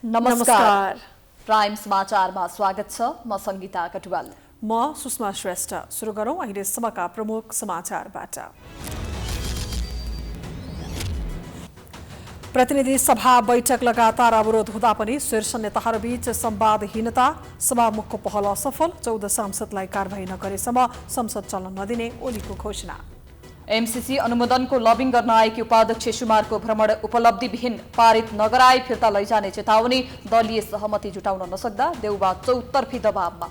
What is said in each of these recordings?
नमस्कार। प्राइम समाचारमा स्वागत छ। म संगीता कटुवाल। म सुषमा श्रेष्ठ। सुरु गरौं अहिलेसम्मका प्रमुख समाचारबाट। प्रतिनिधि सभा बैठक लगातार अवरोध हुँदा पनि शीर्ष नेताहरूबीच संवादहीनता, सभामुखको पहल असफल, 14 सांसदलाई कारबाही नगरेसम्म संसद चल्न नदिने ओलीको घोषणा। एमसीसी अनुमोदनको लबिङ गर्न आएकी उपाध्यक्ष सुमारको भ्रमण उपलब्धिविहीन, पारित नगराई फिर्ता लैजाने चेतावनी, दलीय सहमति जुटाउन नसक्दा देउबा चौतर्फी दबावमा।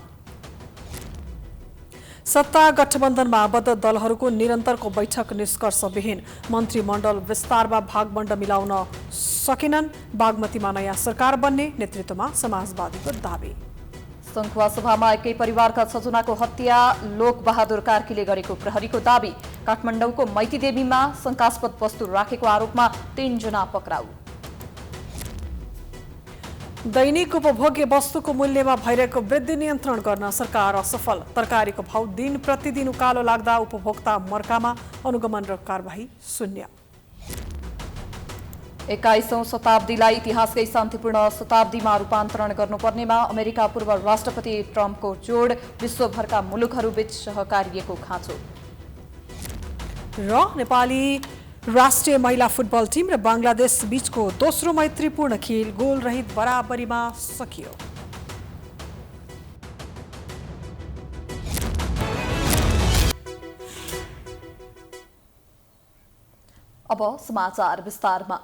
सत्ता गठबन्धनमा आबद्ध दलहरूको निरन्तरको बैठक निष्कर्षविहीन, मन्त्रीमण्डल विस्तारमा भागबण्ड मिलाउन सकेनन्, बागमतीमा नयाँ सरकार बन्ने नेतृत्वमा समाजवादीको दाबी। सङ्खुवा सभामा एकै परिवारका 6 जनाको हत्या, लोकबहादुर कार्कीले गरेको प्रहरीको दाबी। काठमाडौँको मैतीदेवीमा शङ्कास्पद वस्तु राखेको आरोपमा 3 जना पक्राउ। दैनिक उपभोग्य वस्तुको मूल्यमा भइरहेको वृद्धि नियन्त्रण गर्न सरकार असफल, तरकारीको भाउ दिन प्रतिदिन उकालो लाग्दा उपभोक्ता मर्कामा, अनुगमन र कारबाही शून्य। 21औं शताब्दीलाई इतिहासकै शान्तिपूर्ण शताब्दीमा रूपान्तरण गर्नुपर्नेमा अमेरिका पूर्व राष्ट्रपति ट्रम्पको जोड, विश्वभरका मुलुकहरूबीच सहकार्यको खाँचो। र नेपाली राष्ट्रिय महिला फुटबल टिम र बङ्गलादेश बीचको दोस्रो मैत्रीपूर्ण खेल गोलरहित बराबरीमा सकियो। अब समाचार विस्तारमा।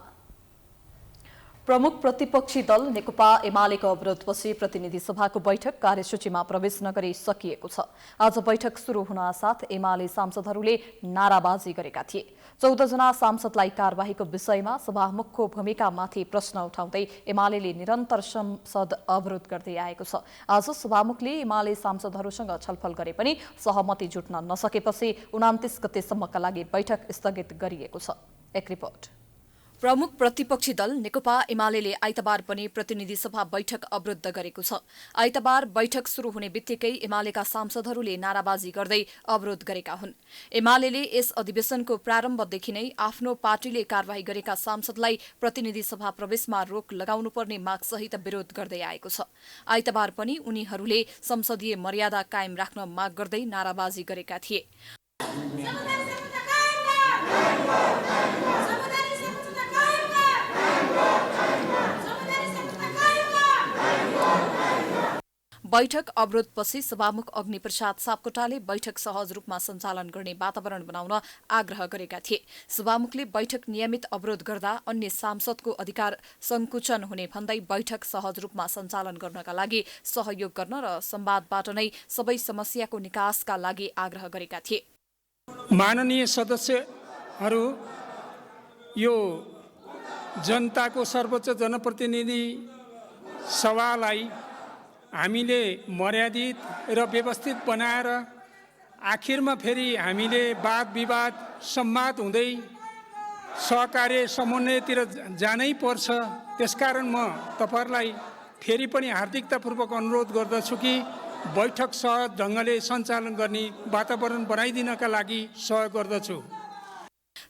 प्रमुख प्रतिपक्षी दल नेकपा एमालेको अवरोधपछि प्रतिनिधि सभाको बैठक कार्यसूचीमा प्रवेश नगरी सकिएको छ। आज बैठक सुरु हुनसाथ एमाले सांसदहरूले नाराबाजी गरेका थिए। 14 जना सांसदलाई कारबाहीको विषयमा सभामुखको भूमिकामाथि प्रश्न उठाउँदै एमाले निरन्तर संसद अवरोध गर्दै आएको छ। आज सभामुखले एमाले सांसदहरूसँग छलफल गरे पनि सहमति जुट्न नसकेपछि 29 गतेसम्मका लागि बैठक स्थगित गरिएको छ। एक रिपोर्ट। प्रमुख प्रतिपक्षी दल नेकपा एमाले आइतबार पनि प्रतिनिधि सभा बैठक अवरुद्ध गरेको छ। आइतबार बैठक सुरु हुने बित्तिकै एमालेका सांसदहरूले नाराबाजी गर्दै अवरोध गरेका हुन्। एमाले यस अधिवेशनको प्रारम्भदेखि नै आफ्नो पार्टीले कारबाही गरेका सांसदलाई प्रतिनिधि सभा प्रवेशमा रोक लगाउनुपर्ने मागसहित विरोध गर्दै आएको छ। आइतबार पनि उनीहरूले संसदीय मर्यादा कायम राख्न माग गर्दै नाराबाजी गरेका थिए। बैठक अवरोधपछि सभामुख अग्निप्रसाद सापकोटाले बैठक सहज रूपमा सञ्चालन गर्ने वातावरण बनाउन आग्रह गरेका थिए। सभामुखले बैठक नियमित अवरोध गर्दा अन्य सांसदको अधिकार संकुचन हुने भन्दै बैठक सहज रूपमा सञ्चालन गर्नका लागि सहयोग गर्न र संवादबाट नै सबै समस्याको निकासका लागि आग्रह गरेका थिए। माननीय सदस्यहरू, यो जनताको सर्वोच्च जनप्रतिनिधि सभालाई हामीले मर्यादित र व्यवस्थित बनाएर आखिरमा फेरि हामीले वाद विवाद संवाद हुँदै सहकार्य समन्वयतिर जानै पर्छ। त्यसकारण म तपाईहरुलाई फेरि पनि हार्दिकतापूर्वक अनुरोध गर्दछु कि बैठक सहज ढङ्गले सञ्चालन गर्ने वातावरण बनाइदिनका लागि सहयोग गर्दछु।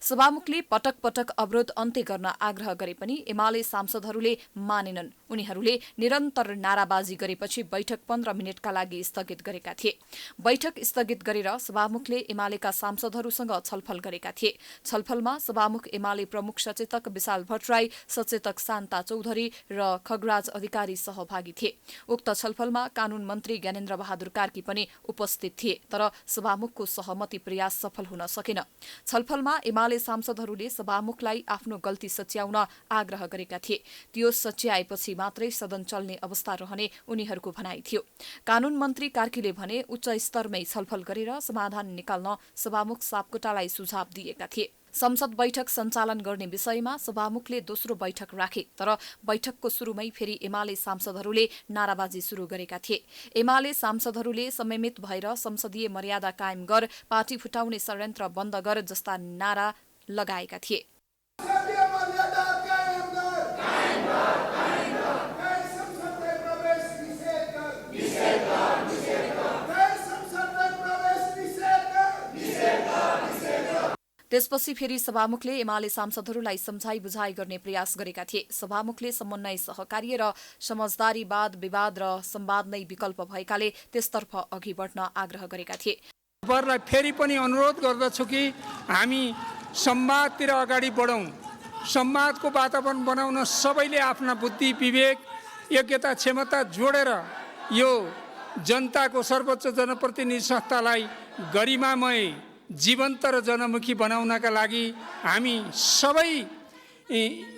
सभामुखले पटक पटक अवरोध अन्त्य गर्न आग्रह गरे पनि एमाले सांसदहरूले मानेनन्। उनीहरूले निरन्तर नाराबाजी गरेपछि बैठक 15 मिनटका लागि स्थगित गरेका थिए। बैठक स्थगित गरेर सभामुखले एमालेका सांसदहरूसँग छलफल गरेका थिए। छलफलमा सभामुख एमाले प्रमुख सचेतक विशाल भट्टराई, सचेतक शान्ता चौधरी र खगराज अधिकारी सहभागी थिए। उक्त छलफलमा कानून मन्त्री ज्ञानेन्द्र बहादुर कार्की पनि उपस्थित थिए, तर सभामुखको सहमति प्रयास सफल हुन सकेन। छलफलमा एमाले सांसदहरूले सभामुखलाई आफ्नो गल्ती सच्याउन आग्रह गरेका थिए। त्यो सच्याएपछि मात्रै सदन चल्ने अवस्था रहने उनीहरूको भनाइ थियो। कानून मन्त्री कार्कीले भने उच्च स्तरमै छलफल गरेर समाधान निकाल्न सभामुख सापकोटालाई सुझाव दिएका थिए। संसद बैठक सञ्चालन गर्ने विषयमा सभामुखले दोस्रो बैठक राखे, तर बैठकको सुरुमै फेरि एमाले सांसदहरूले नाराबाजी सुरु गरेका थिए। एमाले सांसदहरूले संयमित भएर संसदीय मर्यादा कायम गर, पार्टी फुटाउने षड्यन्त्र बन्द गर जस्ता नारा लगाएका थिए। त्यसपछि फेरि सभामुखले एमाले सांसदहरूलाई सम्झाई बुझाइ गर्ने प्रयास गरेका थिए। सभामुखले समन्वय, सहकार्य र समझदारीवाद, विवाद र संवाद नै विकल्प भएकाले त्यसतर्फ अघि बढ्न आग्रह गरेका थिए। लाई फेरि पनि अनुरोध गर्दछु कि हामी संवादतिर अगाडि बढौँ। संवादको वातावरण बनाउन सबैले आफ्ना बुद्धि, विवेक, योग्यता, क्षमता जोडेर यो जनताको सर्वोच्च जनप्रतिनिधि संस्थालाई गरिमामय, जीवन्त र जनमुखी बनाउनका लागि हामी सबै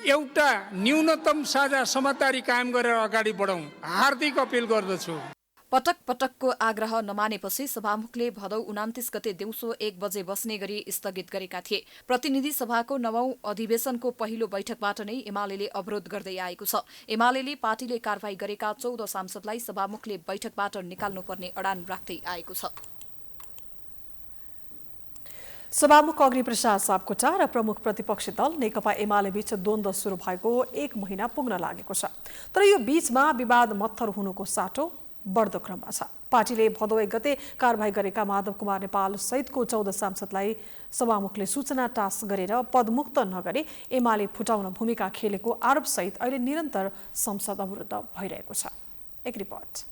एउटा न्यूनतम साझा समझदारी कायम गरेर अगाडि बढौँ। हार्दिक अपील गर्दछु। पटक पटकको आग्रह नमानेपछि सभामुखले भदौ 29 गते दिउँसो 1 बजे बस्ने गरी स्थगित गरेका थिए। प्रतिनिधि सभाको 9औं अधिवेशनको पहिलो बैठकबाट नै एमाले अवरोध गर्दै आएको छ। एमाले पार्टीले कारवाही गरेका 14 सांसदलाई सभामुखले बैठकबाट निकाल्नुपर्ने अडान राख्दै आएको छ। सभामुख अग्निप्रसाद सापकोटा र प्रमुख प्रतिपक्षी दल नेकपा एमाले बीच द्वन्द्व सुरु भएको 1 महिना पुग्न लागेको छ। तर यो बीचमा विवाद मत्थर हुनुको साटो बढ्दो क्रममा छ। पार्टीले भदौ 1 गते कारवाही गरेका माधव कुमार नेपाल सहितको 14 सांसदलाई सभामुखले सूचना टास गरेर पदमुक्त नगरे एमाले फुटाउन भूमिका खेलेको आरोपसहित अहिले निरन्तर संसद अवरुद्ध भइरहेको छ। एक रिपोर्ट।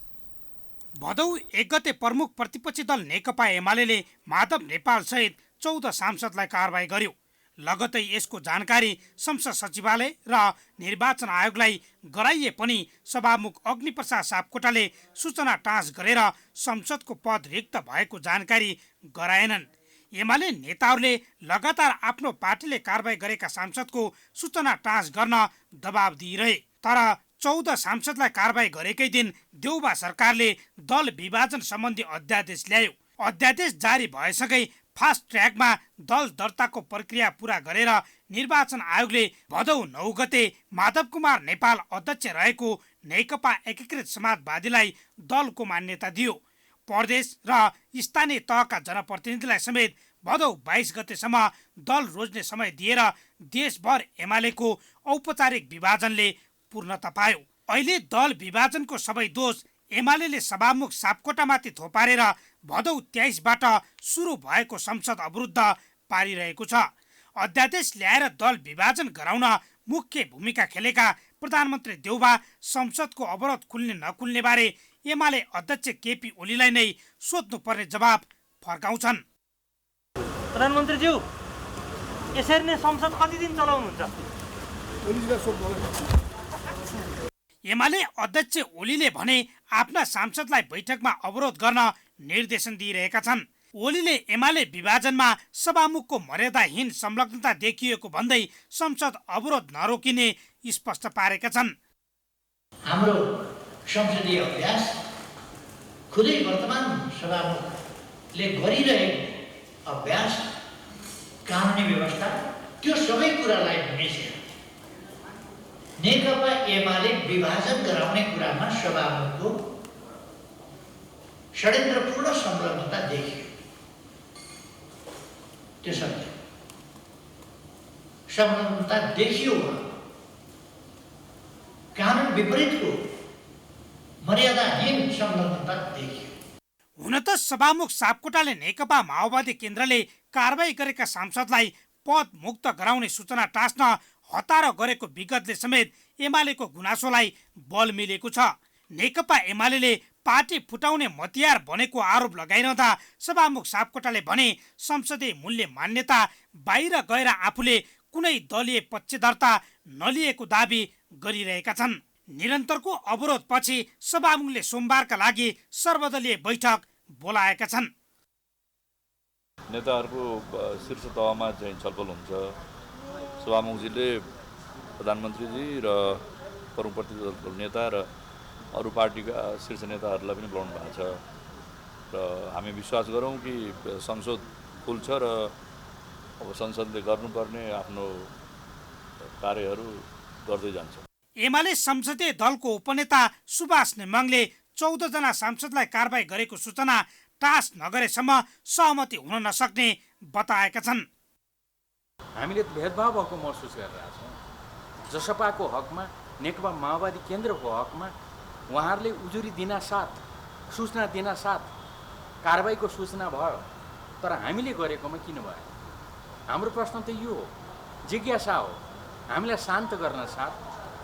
भदौ 1 गते प्रमुख प्रतिपक्षी दल नेकपा एमाले माधव नेपाल सहित 14 सांसदलाई कारवाही गर्यो। लगतै यसको जानकारी संसद सचिवालय र निर्वाचन आयोगलाई गराइए पनि सभामुख अग्निप्रसाद सापकोटाले सूचना टाँस गरेर संसदको पद रिक्त भएको जानकारी गराएनन्। एमाले नेताहरूले लगातार आफ्नो पार्टीले कारवाही गरेका सांसदको सूचना टाँस गर्न दबाब दिइरहे। तर 14 सांसदलाई कारवाही गरेकै दिन देउबा सरकारले दल विभाजन सम्बन्धी अध्यादेश ल्यायो। अध्यादेश जारी भएसँगै फास्ट ट्र्याकमा दल दर्ताको प्रक्रिया पूरा गरेर निर्वाचन आयोगले भदौ 9 गते माधव कुमार नेपाल अध्यक्ष रहेको नेकपा एकीकृत समाजवादीलाई दलको मान्यता दियो। प्रदेश र स्थानीय तहका जनप्रतिनिधिलाई समेत भदौ 22 गतेसम्म दल रोज्ने समय दिएर देशभर एमालेको औपचारिक विभाजनले पूर्णता पायो। अहिले दल विभाजनको सबै दोष एमाले सभामुख सापकोटामाथि थोपारेर भदौ 23बाट सुरु भएको संसद अवरुद्ध पारिरहेको छ। अध्यादेश ल्याएर दल विभाजन गराउन मुख्य भूमिका खेलेका प्रधानमन्त्री देउबा संसदको अवरोध खुल्ने नखुल्ने बारे एमाले अध्यक्ष केपी ओलीलाई नै सोध्नुपर्ने जवाब फर्काउँछन्। प्रधानमन्त्रीज्यू, यसरी नै संसद कति दिन चलाउनुहुन्छ? एमाले अध्यक्ष ओलीले भने आफ्ना सांसदलाई बैठकमा अवरोध गर्न निर्देशन दिइरहेका छन्। ओलीले एमाले विभाजनमा सभामुखको मर्यादाहीन संलग्नता देखिएको भन्दै संसद अवरोध नरोकिने स्पष्ट पारेका छन्। हाम्रो संसदीय अभ्यास खुदै वर्तमान सभामुखले गरिरहेको अभ्यास, कानुनी व्यवस्था, त्यो सबै कुरालाई मिसेर नेकपा एमाले विभाजन गराउने कुरामा सभामुखको षड्यन्त्रपूर्ण संलग्नता देखियो। त्यो सत्य संलग्नता देखियो। कानुन विपरीतको मर्यादाहीन संलग्नता देखियो। हुन त सभामुख सापकोटाले नेकपा माओवादी केन्द्रले कारवाही गरेका सांसदलाई पद मुक्त गराउने सूचना टाँस्न हतारो गरेको विगतले समेत एमालेको गुनासोलाई बल मिलेको छ। नेकपा एमाले पार्टी फुटाउने मतियार बनेको आरोप लगाइरहँदा सभामुख सापकोटाले भने संसदीय मूल्य मान्यता बाहिर गएर आफूले कुनै दलीय पक्ष दर्ता नलिएको दाबी गरिरहेका छन्। निरन्तरको अवरोधपछि सभामुखले सोमबारका लागि सर्वदलीय बैठक बोलाएका छन्। नेताहरूको शीर्ष तहमा चाहिँ छलफल हुन्छ। सभामुखजीले प्रधानमन्त्रीजी र प्रमुख प्रतिपक्षी दलको नेता र अरू पार्टीका शीर्ष नेताहरूलाई पनि बोलाउनु भएको छ र हामी विश्वास गरौँ कि संसद खुल्छ र अब संसदले गर्नुपर्ने आफ्नो कार्यहरू गर्दै जान्छ। एमाले संसदीय दलको उपनेता सुभाष नेमाङले 14 जना सांसदलाई कारवाही गरेको सूचना टास नगरेसम्म सहमति हुन नसक्ने बताएका छन्। हामीले भेदभाव भएको महसुस गरिरहेका छौँ। जसपाको हकमा, नेकपा माओवादी केन्द्रको हकमा उहाँहरूले उजुरी दिनासाथ, सूचना दिनासाथ कारवाहीको सूचना भयो, तर हामीले गरेकोमा किन भयो? हाम्रो प्रश्न त यो हो, जिज्ञासा हो, हामीलाई शान्त गर्न साथ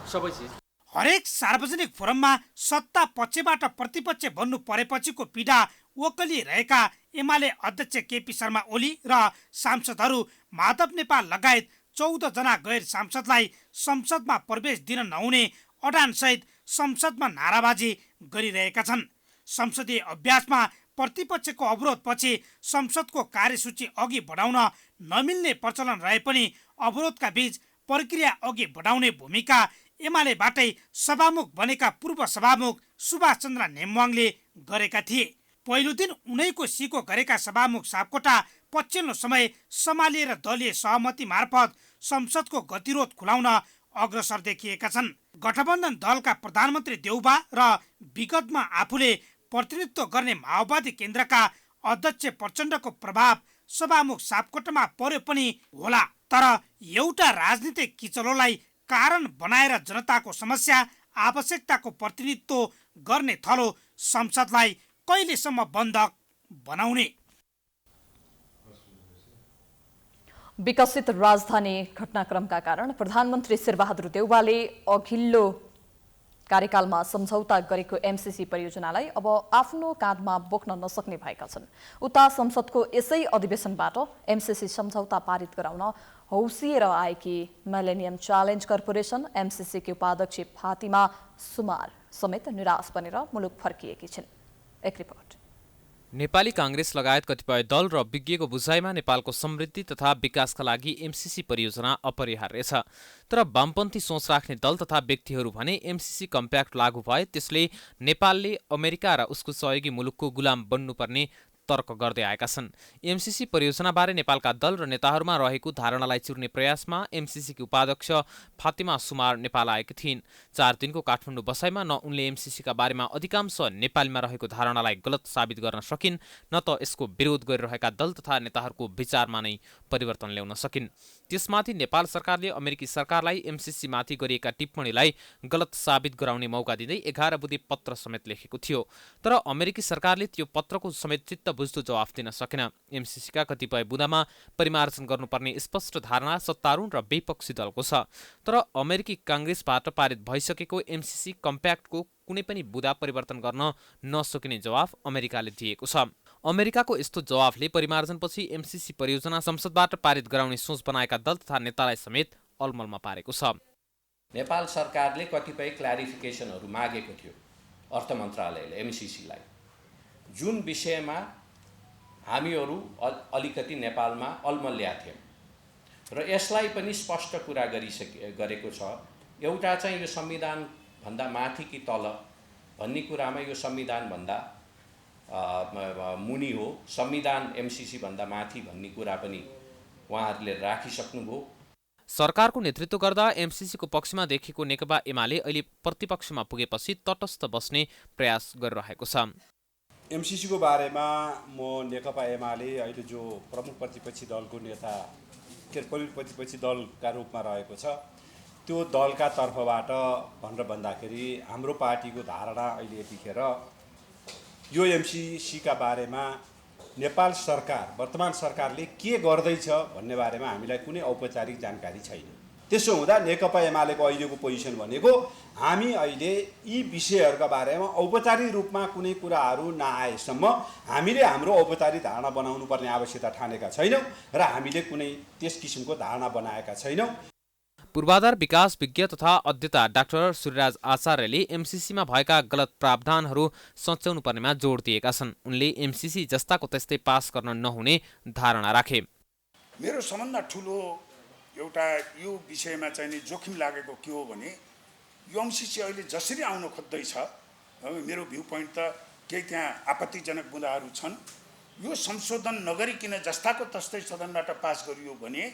सबै चिज। हरेक सार्वजनिक फोरममा सत्ता पक्षबाट प्रतिपक्ष बन्नु परेपछिको पीडा ओकलिरहेका एमाले अध्यक्ष केपी शर्मा ओली र सांसदहरू माधव नेपाल लगायत 14 जना गैर सांसदलाई संसदमा प्रवेश दिन नहुने अडानसहित संसदमा नाराबाजी गरिरहेका छन्। संसदीय अभ्यासमा प्रतिपक्षको अवरोधपछि संसदको कार्यसूची अघि बढाउन नमिल्ने प्रचलन रहे पनि अवरोधका बीच प्रक्रिया अघि बढाउने भूमिका एमालेबाटै सभामुख बनेका पूर्व सभामुख सुभाष चन्द्र नेमवाङले गरेका थिए। पहिलो दिन उनैको सिको गरेका सभामुख सापकोटा पछिल्लो समय सम्हालिएर दलीय सहमति मार्फत संसदको गतिरोध खुलाउन अग्रसर देखिएका छन्। गठबन्धन दलका प्रधानमन्त्री देउबा र विगतमा आफूले प्रतिनिधित्व गर्ने माओवादी केन्द्रका अध्यक्ष प्रचण्डको प्रभाव सभामुख सापकोटामा पर्यो पनि होला, तर एउटा राजनीतिक किचलोलाई कारण बनाएर जनताको समस्या आवश्यकताको प्रतिनिधित्व गर्ने थलो संसदलाई कहिलेसम्म बन्द बनाउने? विकसित राजधानी घटनाक्रमका कारण प्रधानमन्त्री शेरबहादुर देउवाले अघिल्लो कार्यकालमा सम्झौता गरेको एमसीसी परियोजनालाई अब आफ्नो काँधमा बोक्न नसक्ने भएका छन्। उता संसदको यसै अधिवेशनबाट एमसीसी सम्झौता पारित गराउन हौसिएर आएकी मिलेनियम च्यालेन्ज कर्पोरेसन एमसीसीकी उपाध्यक्ष फातिमा सुमार समेत निराश बनेर मुलुक फर्किएकी छिन्। एक रिपोर्ट। नेपाली कांग्रेस लगायत कतिपय दल र विज्ञको बुझाइमा नेपालको समृद्धि तथा विकासका लागि एमसीसी परियोजना अपरिहार्य छ। तर वामपन्थी सोच राख्ने दल तथा व्यक्तिहरू भने एमसीसी कम्प्याक्ट लागू भए त्यसले नेपालले अमेरिका र उसको सहयोगी मुलुकको गुलाम बन्नुपर्ने तर्क गर्दै आएका छन्। एमसीसी परियोजनाबारे नेपालका दल र नेताहरूमा रहेको धारणालाई चिर्ने प्रयासमा एमसीसीकी उपाध्यक्ष फातिमा सुमार नेपाल आएकी थिइन्। 4 दिनको काठमाडौँ बसाइमा न उनले एमसीसीका बारेमा अधिकांश नेपालीमा रहेको धारणालाई गलत साबित गर्न सकिन्, न त यसको विरोध गरिरहेका दल तथा नेताहरूको विचारमा नै परिवर्तन ल्याउन सकिन्। त्यसमाथि नेपाल सरकारले अमेरिकी सरकारलाई एमसीसीमाथि गरिएका टिप्पणीलाई गलत साबित गराउने मौका दिँदै 11 बुँदे पत्र समेत लेखेको थियो। तर अमेरिकी सरकारले त्यो पत्रको समेत चित्त बुझ्दो जवाफ दिन सकेन। एमसीसीका कतिपय बुँदामा परिमार्जन गर्नुपर्ने स्पष्ट धारणा सत्तारूढ र विपक्षी दलको छ। तर अमेरिकी कांग्रेसबाट पारित भइसकेको एमसीसी कम्प्याक्टको कुनै पनि बुँदा परिवर्तन गर्न नसकिने जवाफ अमेरिकाले दिएको छ। अमेरिकाको यस्तो जवाफले परिमार्जनपछि एमसीसी परियोजना संसदबाट पारित गराउने सोच बनाएका दल तथा नेतालाई समेत अलमलमा पारेको छ। नेपाल सरकारले कतिपय क्ल्यारिफिकेसनहरू मागेको थियो अर्थ मन्त्रालयले एमसीसीलाई, जुन विषयमा हामीहरू अलिकति नेपालमा अलमल्या थियौँ र यसलाई पनि स्पष्ट कुरा गरेको छ। एउटा चाहिँ यो संविधानभन्दा माथि कि तल भन्ने कुरामा यो संविधानभन्दा मुनि हो, संविधान एमसीसी भन्दा माथि भन्ने कुरा पनि उहाँहरूले राखिसक्नुभयो। सरकारको नेतृत्व गर्दा एमसीसीको पक्षमा देखिएको नेकपा एमाले अहिले प्रतिपक्षमा पुगेपछि तटस्थ बस्ने प्रयास गरिरहेको छ। एमसीसीको बारेमा म नेकपा एमाले अहिले जो प्रमुख प्रतिपक्षी दलको नेता प्रतिपक्षी दलका रूपमा रहेको छ त्यो दलका तर्फबाट भनेर भन्दाखेरि हाम्रो पार्टीको धारणा अहिले यतिखेर यो एमसीसीका बारेमा नेपाल सरकार वर्तमान सरकारले के गर्दैछ भन्ने बारेमा हामीलाई कुनै औपचारिक जानकारी छैन। त्यसो हुँदा नेकपा एमालेको अहिलेको पोजिसन भनेको हामी अहिले यी विषयहरूका बारेमा औपचारिक रूपमा कुनै कुराहरू नआएसम्म हामीले हाम्रो औपचारिक धारणा बनाउनु पर्ने आवश्यकता ठानेका छैनौँ र हामीले कुनै त्यस किसिमको धारणा बनाएका छैनौँ। पूर्वाधार विकास विज्ञ तथा अध्येता डाक्टर सूर्यराज आचार्यले एमसीसीमा भएका गलत प्रावधानहरू सच्याउनु पर्नेमा जोड दिएका छन्। उनले एमसीसी जस्ताको त्यस्तै पास गर्न नहुने धारणा राखे। मेरो सबभन्दा ठुलो एउटा यो विषयमा चाहिँ जोखिम लागेको के हो भने यो एमसीसी अहिले जसरी आउन खोज्दैछ, मेरो भ्यू पोइन्ट त केही त्यहाँ आपत्तिजनक बुँदाहरू छन्। यो संशोधन नगरिकन जस्ताको तस्तै सदनबाट पास गरियो भने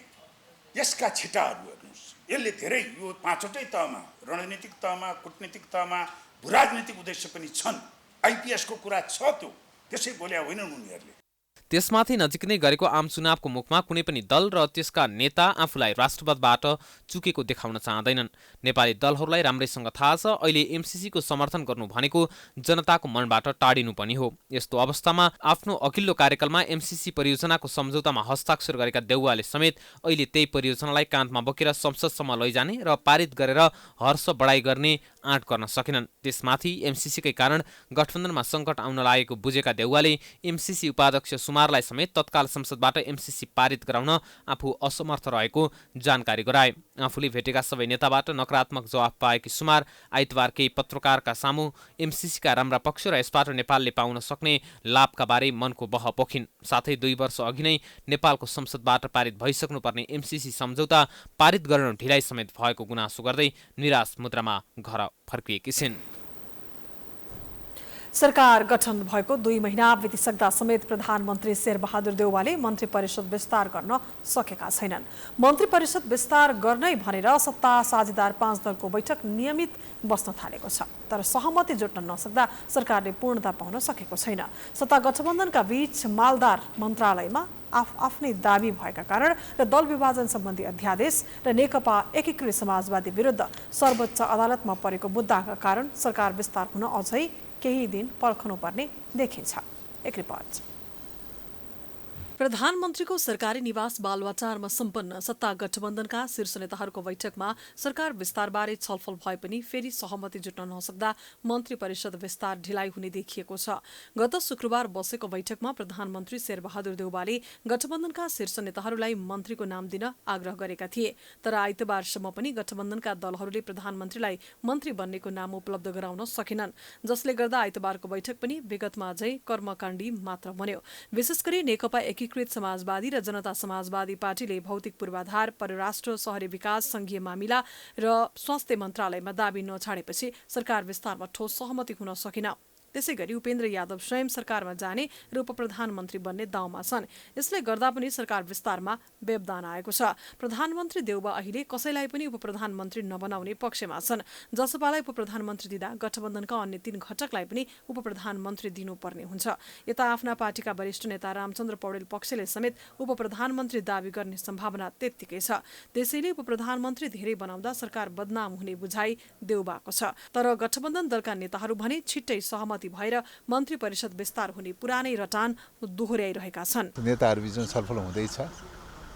यसका छिटाहरू हेर्नुहोस्, यसले धेरै यो 5वटै तहमा रणनीतिक तहमा, कूटनीतिक तहमा, भूराजनीतिक उद्देश्य पनि छन्। आइपीएसको कुरा छ त्यो, त्यसै बोल्या होइनन् उनीहरूले। त्यसमाथि नजिक नै गरेको आम चुनावको मुखमा कुनै पनि दल र त्यसका नेता आफूलाई राष्ट्रवादबाट चुकेको देखाउन चाहँदैनन्। नेपाली दलहरूलाई राम्रैसँग थाहा छ अहिले एमसीसीको समर्थन गर्नु भनेको जनताको मनबाट टाढिनु पनि हो। यस्तो अवस्थामा आफ्नो अघिल्लो कार्यकालमा एमसीसी परियोजनाको सम्झौतामा हस्ताक्षर गरेका देउवाले समेत अहिले त्यही परियोजनालाई काँधमा बोकेर संसदसम्म लैजाने र पारित गरेर हर्ष बढाइ गर्ने आँट गर्न सकेनन्। त्यसमाथि एमसीसीकै कारण गठबन्धनमा सङ्कट आउन लागेको बुझेका देउवाले एमसीसी उपाध्यक्ष सुमारलाई समेत तत्काल संसदबाट एमसीसी पारित गराउन आफू असमर्थ रहेको जानकारी गराए। आफूले भेटेका सबै नेताबाट नकारात्मक जवाफ पाएकी सुमार आइतबार केही पत्रकारका सामु एमसीसीका राम्रा पक्ष र यसबाट नेपालले पाउन सक्ने लाभका बारे मनको बह पोखिन्। साथै 2 वर्ष अघि नै नेपालको संसदबाट पारित भइसक्नुपर्ने एमसीसी सम्झौता पारित गर्न ढिलाइ समेत भएको गुनासो गर्दै निराश मुद्रामा घर फर्किएकी छिन्। सरकार गठन भएको 2 महिना बितिसक्दा समेत प्रधानमन्त्री शेरबहादुर देउवाले मन्त्री परिषद विस्तार गर्न सकेका छैनन्। मन्त्री परिषद विस्तार गर्नै भनेर सत्ता साझेदार 5 दलको बैठक नियमित बस्न थालेको छ, तर सहमति जुट्न नसक्दा सरकारले पूर्णता पाउन सकेको छैन। सत्ता गठबन्धनका बीच मालदार मन्त्रालयमा आफ्नै दाबी भएका कारण र दल विभाजन सम्बन्धी अध्यादेश र नेकपा एकीकृत समाजवादी विरुद्ध सर्वोच्च अदालतमा परेको मुद्दाका कारण सरकार विस्तार हुन अझै केही दिन पर्खनुपर्ने देखिन्छ। एक रिपोर्ट। प्रधानमन्त्रीको सरकारी निवास बालुवाटारमा सम्पन्न सत्ता गठबन्धनका शीर्ष नेताहरूको बैठकमा सरकार विस्तारबारे छलफल भए पनि फेरि सहमति जुट्न नसक्दा मन्त्री परिषद विस्तार ढिलाइ हुने देखिएको छ। गत शुक्रबार बसेको बैठकमा प्रधानमन्त्री शेरबहादुर देउवाले गठबन्धनका शीर्ष नेताहरूलाई मन्त्रीको नाम दिन आग्रह गरेका थिए, तर आइतबारसम्म पनि गठबन्धनका दलहरूले प्रधानमन्त्रीलाई मन्त्री बन्नेको नाम उपलब्ध गराउन सकेनन्, जसले गर्दा आइतबारको बैठक पनि विगतमा अझै कर्मकाण्डी मात्र बन्यो। विशेष गरी नेकपा एकीकृत समाजवादी र जनता समाजवादी पार्टीले भौतिक पूर्वाधार, परराष्ट्र, शहरी विकास, संघीय मामिला र स्वास्थ्य मन्त्रालयमा दाबी नछाडेपछि सरकार विस्तारमा ठोस सहमति हुन सकेन। त्यसैगरी उपेन्द्र यादव स्वयं सरकारमा जाने र उपप्रधानमन्त्री बन्ने दाउमा छन्। यसले गर्दा पनि सरकार विस्तारमा व्यवधान आएको छ। प्रधानमन्त्री देउबा अहिले कसैलाई पनि उपप्रधानमन्त्री नबनाउने पक्षमा छन्। जसपालाई उपप्रधानमन्त्री दिँदा गठबन्धनका अन्य 3 घटकलाई पनि उपप्रधानमन्त्री दिनुपर्ने हुन्छ। यता आफ्ना पार्टीका वरिष्ठ नेता रामचन्द्र पौडेल पक्षले समेत उपप्रधानमन्त्री दाबी गर्ने सम्भावना त्यत्तिकै छ। त्यसैले उपप्रधानमन्त्री धेरै बनाउँदा सरकार बदनाम हुने बुझाइ देउबाको छ। तर गठबन्धन दलका नेताहरू भने छिट्टै सहमति भएर मन्त्री परिषद विस्तार हुने पुरानै रटान दोहोर्याइरहेका छन्। नेताहरू बीचमा छलफल हुँदैछ।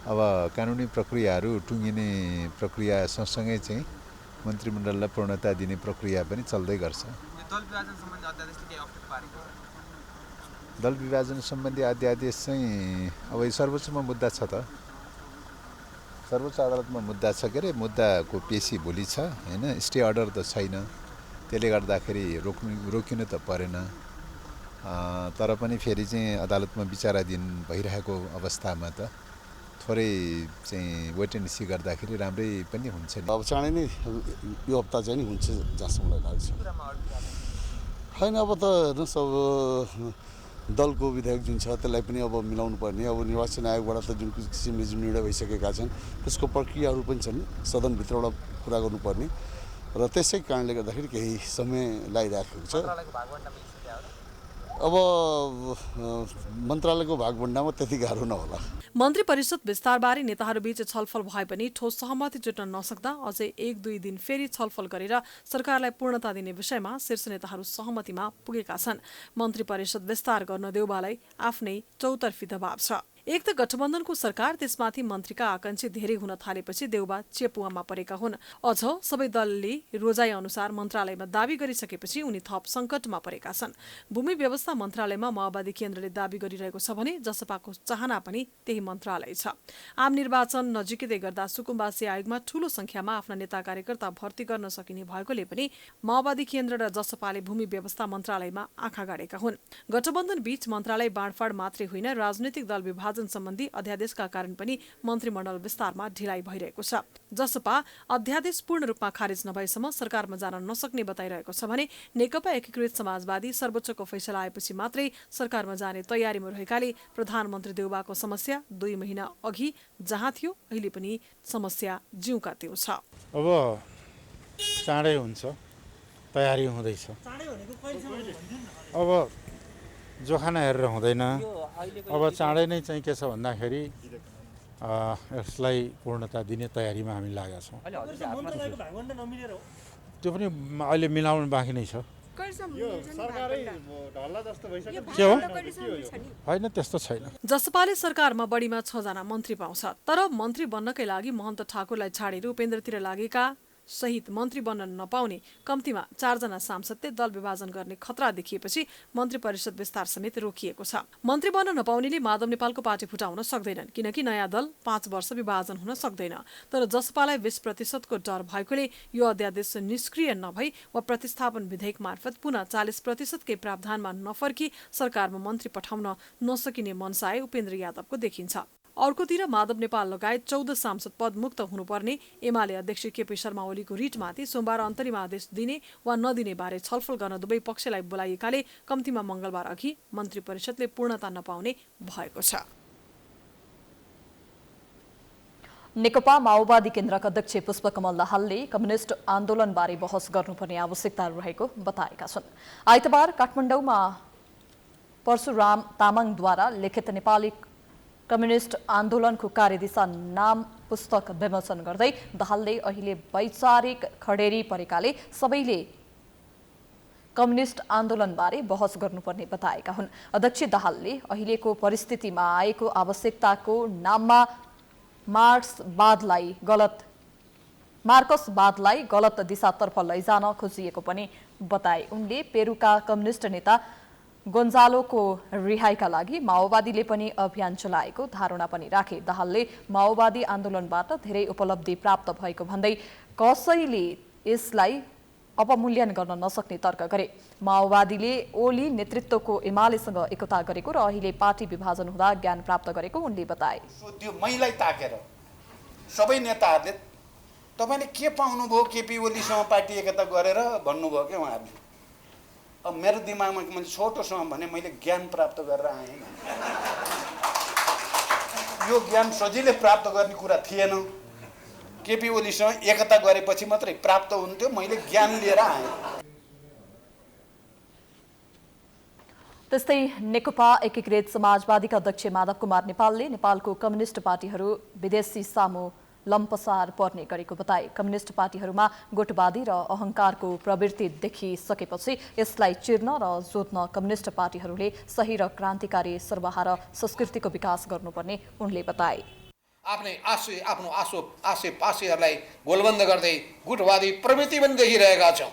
अब कानुनी प्रक्रियाहरू टुङ्गिने प्रक्रिया सँगसँगै चाहिँ मन्त्रीमण्डललाई पूर्णता दिने प्रक्रिया पनि चल्दै गर्छ। दल विभाजन सम्बन्धी अध्यादेश चाहिँ अब यो सर्वोच्चमा मुद्दा छ त, सर्वोच्च अदालतमा मुद्दा छ के अरे, मुद्दाको पेशी भोलि छ होइन, स्टे अर्डर त छैन, त्यसले गर्दाखेरि रोकिनु त परेन। तर पनि फेरि चाहिँ अदालतमा विचाराधीन भइरहेको अवस्थामा त थोरै चाहिँ वेट एन्ड सी गर्दाखेरि राम्रै पनि हुन्छ। अब चाँडै नै यो हप्ता चाहिँ नि हुन्छ जस्तो मलाई लाग्छ। होइन अब त हेर्नुहोस्, अब दलको विधेयक जुन छ त्यसलाई पनि अब मिलाउनु पर्ने, अब निर्वाचन आयोगबाट त जुन किसिमले जुन निर्णय भइसकेका छन् त्यसको प्रक्रियाहरू पनि छन्, सदनभित्रबाट कुरा गर्नुपर्ने र त्यसै कारणले गर्दाखेरि केही समय लागिरहेको छ। अब मन्त्रालयको भागभण्डामा त्यति गाह्रो नहोला। मन्त्री परिषद विस्तारबारे नेताहरूबीच छलफल भए पनि ठोस सहमति जुट्न नसक्दा अझै 1-2 दिन फेरि छलफल गरेर सरकारलाई पूर्णता दिने विषयमा शीर्ष नेताहरू सहमतिमा पुगेका छन्। मन्त्री परिषद विस्तार गर्न देउबालाई आफ्नै चौतर्फी दबाव छ। एक त गठबन्धनको सरकार, त्यसमाथि मन्त्रीका आकांक्षी धेरै हुन थालेपछि देउबा चेपुवामा परेका हुन्। अझ सबै दलले रोजाइ अनुसार मन्त्रालयमा दाबी गरिसकेपछि उनी थप सङ्कटमा परेका छन्। भूमि व्यवस्था मन्त्रालयमा माओवादी केन्द्रले दाबी गरिरहेको छ भने जसपाको चाहना पनि त्यही मन्त्रालय छ। आम निर्वाचन नजिकै गर्दा सुकुम्बासी आयोगमा ठूलो संख्यामा आफ्ना नेता कार्यकर्ता भर्ती गर्न सकिने भएकोले पनि माओवादी केन्द्र र जसपाले भूमि व्यवस्था मन्त्रालयमा आँखा गाडेका हुन्। गठबन्धन बीच मन्त्रालय बाँडफाँड मात्रै होइन, राजनैतिक दल विभाजन सम्बन्धी अध्यादेशका कारण पनि मन्त्रीमण्डल विस्तारमा ढिलाइ भइरहेको छ। जसपा अध्यादेश पूर्ण रूपमा खारेज नभएसम्म सरकारमा जान नसक्ने बताइरहेको छ भने नेकपा एकीकृत समाजवादी सर्वोच्चको फैसला आएपछि मात्रै सरकारमा जाने तयारीमा रहेकाले प्रधानमन्त्री देउबाको समस्या 2 महिना अघि जहाँ थियो अहिले पनि समस्या जिउका त्यो छ। अब चाँडै हुन्छ, तयारी हुँदैछ। अब जोखाना हेरेर हुँदैन। अब चाँडै नै चाहिँ के छ भन्दाखेरि यसलाई पूर्णता दिने तयारीमा हामी लागेका छौँ। त्यो पनि अहिले मिलाउनु बाँकी नै छ। के हो? होइन, त्यस्तो छैन। जसपाले सरकारमा बढीमा 6 जना मन्त्री पाउँछ, तर मन्त्री बन्नकै लागि महन्त ठाकुरलाई छाडेर उपेन्द्रतिर लागेका सहित मन्त्री बन्न नपाउने कम्तीमा 4 जना सांसदले दल विभाजन गर्ने खतरा देखिएपछि मन्त्री परिषद विस्तार समेत रोकिएको छ। मन्त्री बन्न नपाउनेले माधव नेपालको पार्टी फुटाउन सक्दैनन्, किनकि नयाँ दल 5 वर्ष विभाजन हुन सक्दैन। तर जसपालाई 20% को डर भएकोले यो अध्यादेश निष्क्रिय नभई वा प्रतिस्थापन विधेयक मार्फत पुनः 40% कै प्रावधानमा नफर्की सरकारमा मन्त्री पठाउन नसकिने मनसाय उपेन्द्र यादवको देखिन्छ। अर्कोतिर माधव नेपाल लगायत 14 सांसद पद मुक्त हुनुपर्ने एमाले अध्यक्ष केपी शर्मा ओलीको रिटमाथि सोमबार अन्तरिम आदेश दिने वा नदिने बारे छलफल गर्न दुवै पक्षलाई बोलाइएकाले कम्तीमा मंगलबार अघि मन्त्री परिषदले पूर्णता नपाउने भएको छ। नेकपा माओवादी केन्द्रका अध्यक्ष पुष्पकमल दाहालले कम्युनिस्ट आन्दोलनबारे बहस गर्नुपर्ने आवश्यकता रहेको बताएका छन्। आइतबार काठमाडौँमा परशुराम तामाङद्वारा लिखित नेपाली कम्युनिस्ट आन्दोलनको कार्यदिशा नाम पुस्तक विमोचन गर्दै दाहालले अहिले वैचारिक खडेरी परेकाले सबैले कम्युनिस्ट आन्दोलनबारे बहस गर्नुपर्ने बताएका हुन्। अध्यक्ष दाहालले अहिलेको परिस्थितिमा आएको आवश्यकताको नाममा मार्क्सवादलाई गलत दिशातर्फ लैजान खोजिएको पनि बताए। उनले पेरुका कम्युनिस्ट नेता गोन्जालोको रिहाईका लागि माओवादीले पनि अभियान चलाएको धारणा पनि राखे। दाहालले माओवादी आन्दोलनबाट धेरै उपलब्धि प्राप्त भएको भन्दै कसैले यसलाई अपमूल्यन गर्न नसक्ने तर्क गरे। माओवादीले ओली नेतृत्वको एमालेसँग एकता गरेको र अहिले पार्टी विभाजन हुँदा ज्ञान प्राप्त गरेको उनले बताए। त्यो मैलाई ताकेर सबै नेताहरूले तपाईले के पाउनुभयो केपी ओलीसँग पार्टी एकता गरेर भन्नुभयो के उहाँहरूले। अब मेरो दिमागमा मैले छोटोसँग भने मैले ज्ञान प्राप्त गरेर आएँ। यो ज्ञान सजिलै प्राप्त गर्ने कुरा थिएन। केपी ओलीसँग एकता गरेपछि मात्रै प्राप्त हुन्थ्यो। मैले ज्ञान लिएर आएँ। त्यस्तै नेकपा एकीकृत समाजवादीका अध्यक्ष माधव कुमार नेपालले नेपालको कम्युनिस्ट पार्टीहरू विदेशी सामु लम्पसार पर्ने गरेको बताए। कम्युनिस्ट पार्टीहरूमा गुटवादी र अहंकारको प्रवृत्ति देखिसकेपछि यसलाई चिर्न र जोत्न कम्युनिस्ट पार्टीहरूले सही र क्रान्तिकारी सर्वहारा र संस्कृतिको विकास गर्नुपर्ने उनले बताए। आफ्नो आशेपाशेहरूलाई गोलबन्द गर्दै गुटवादी प्रवृत्ति पनि देखिरहेका छौँ।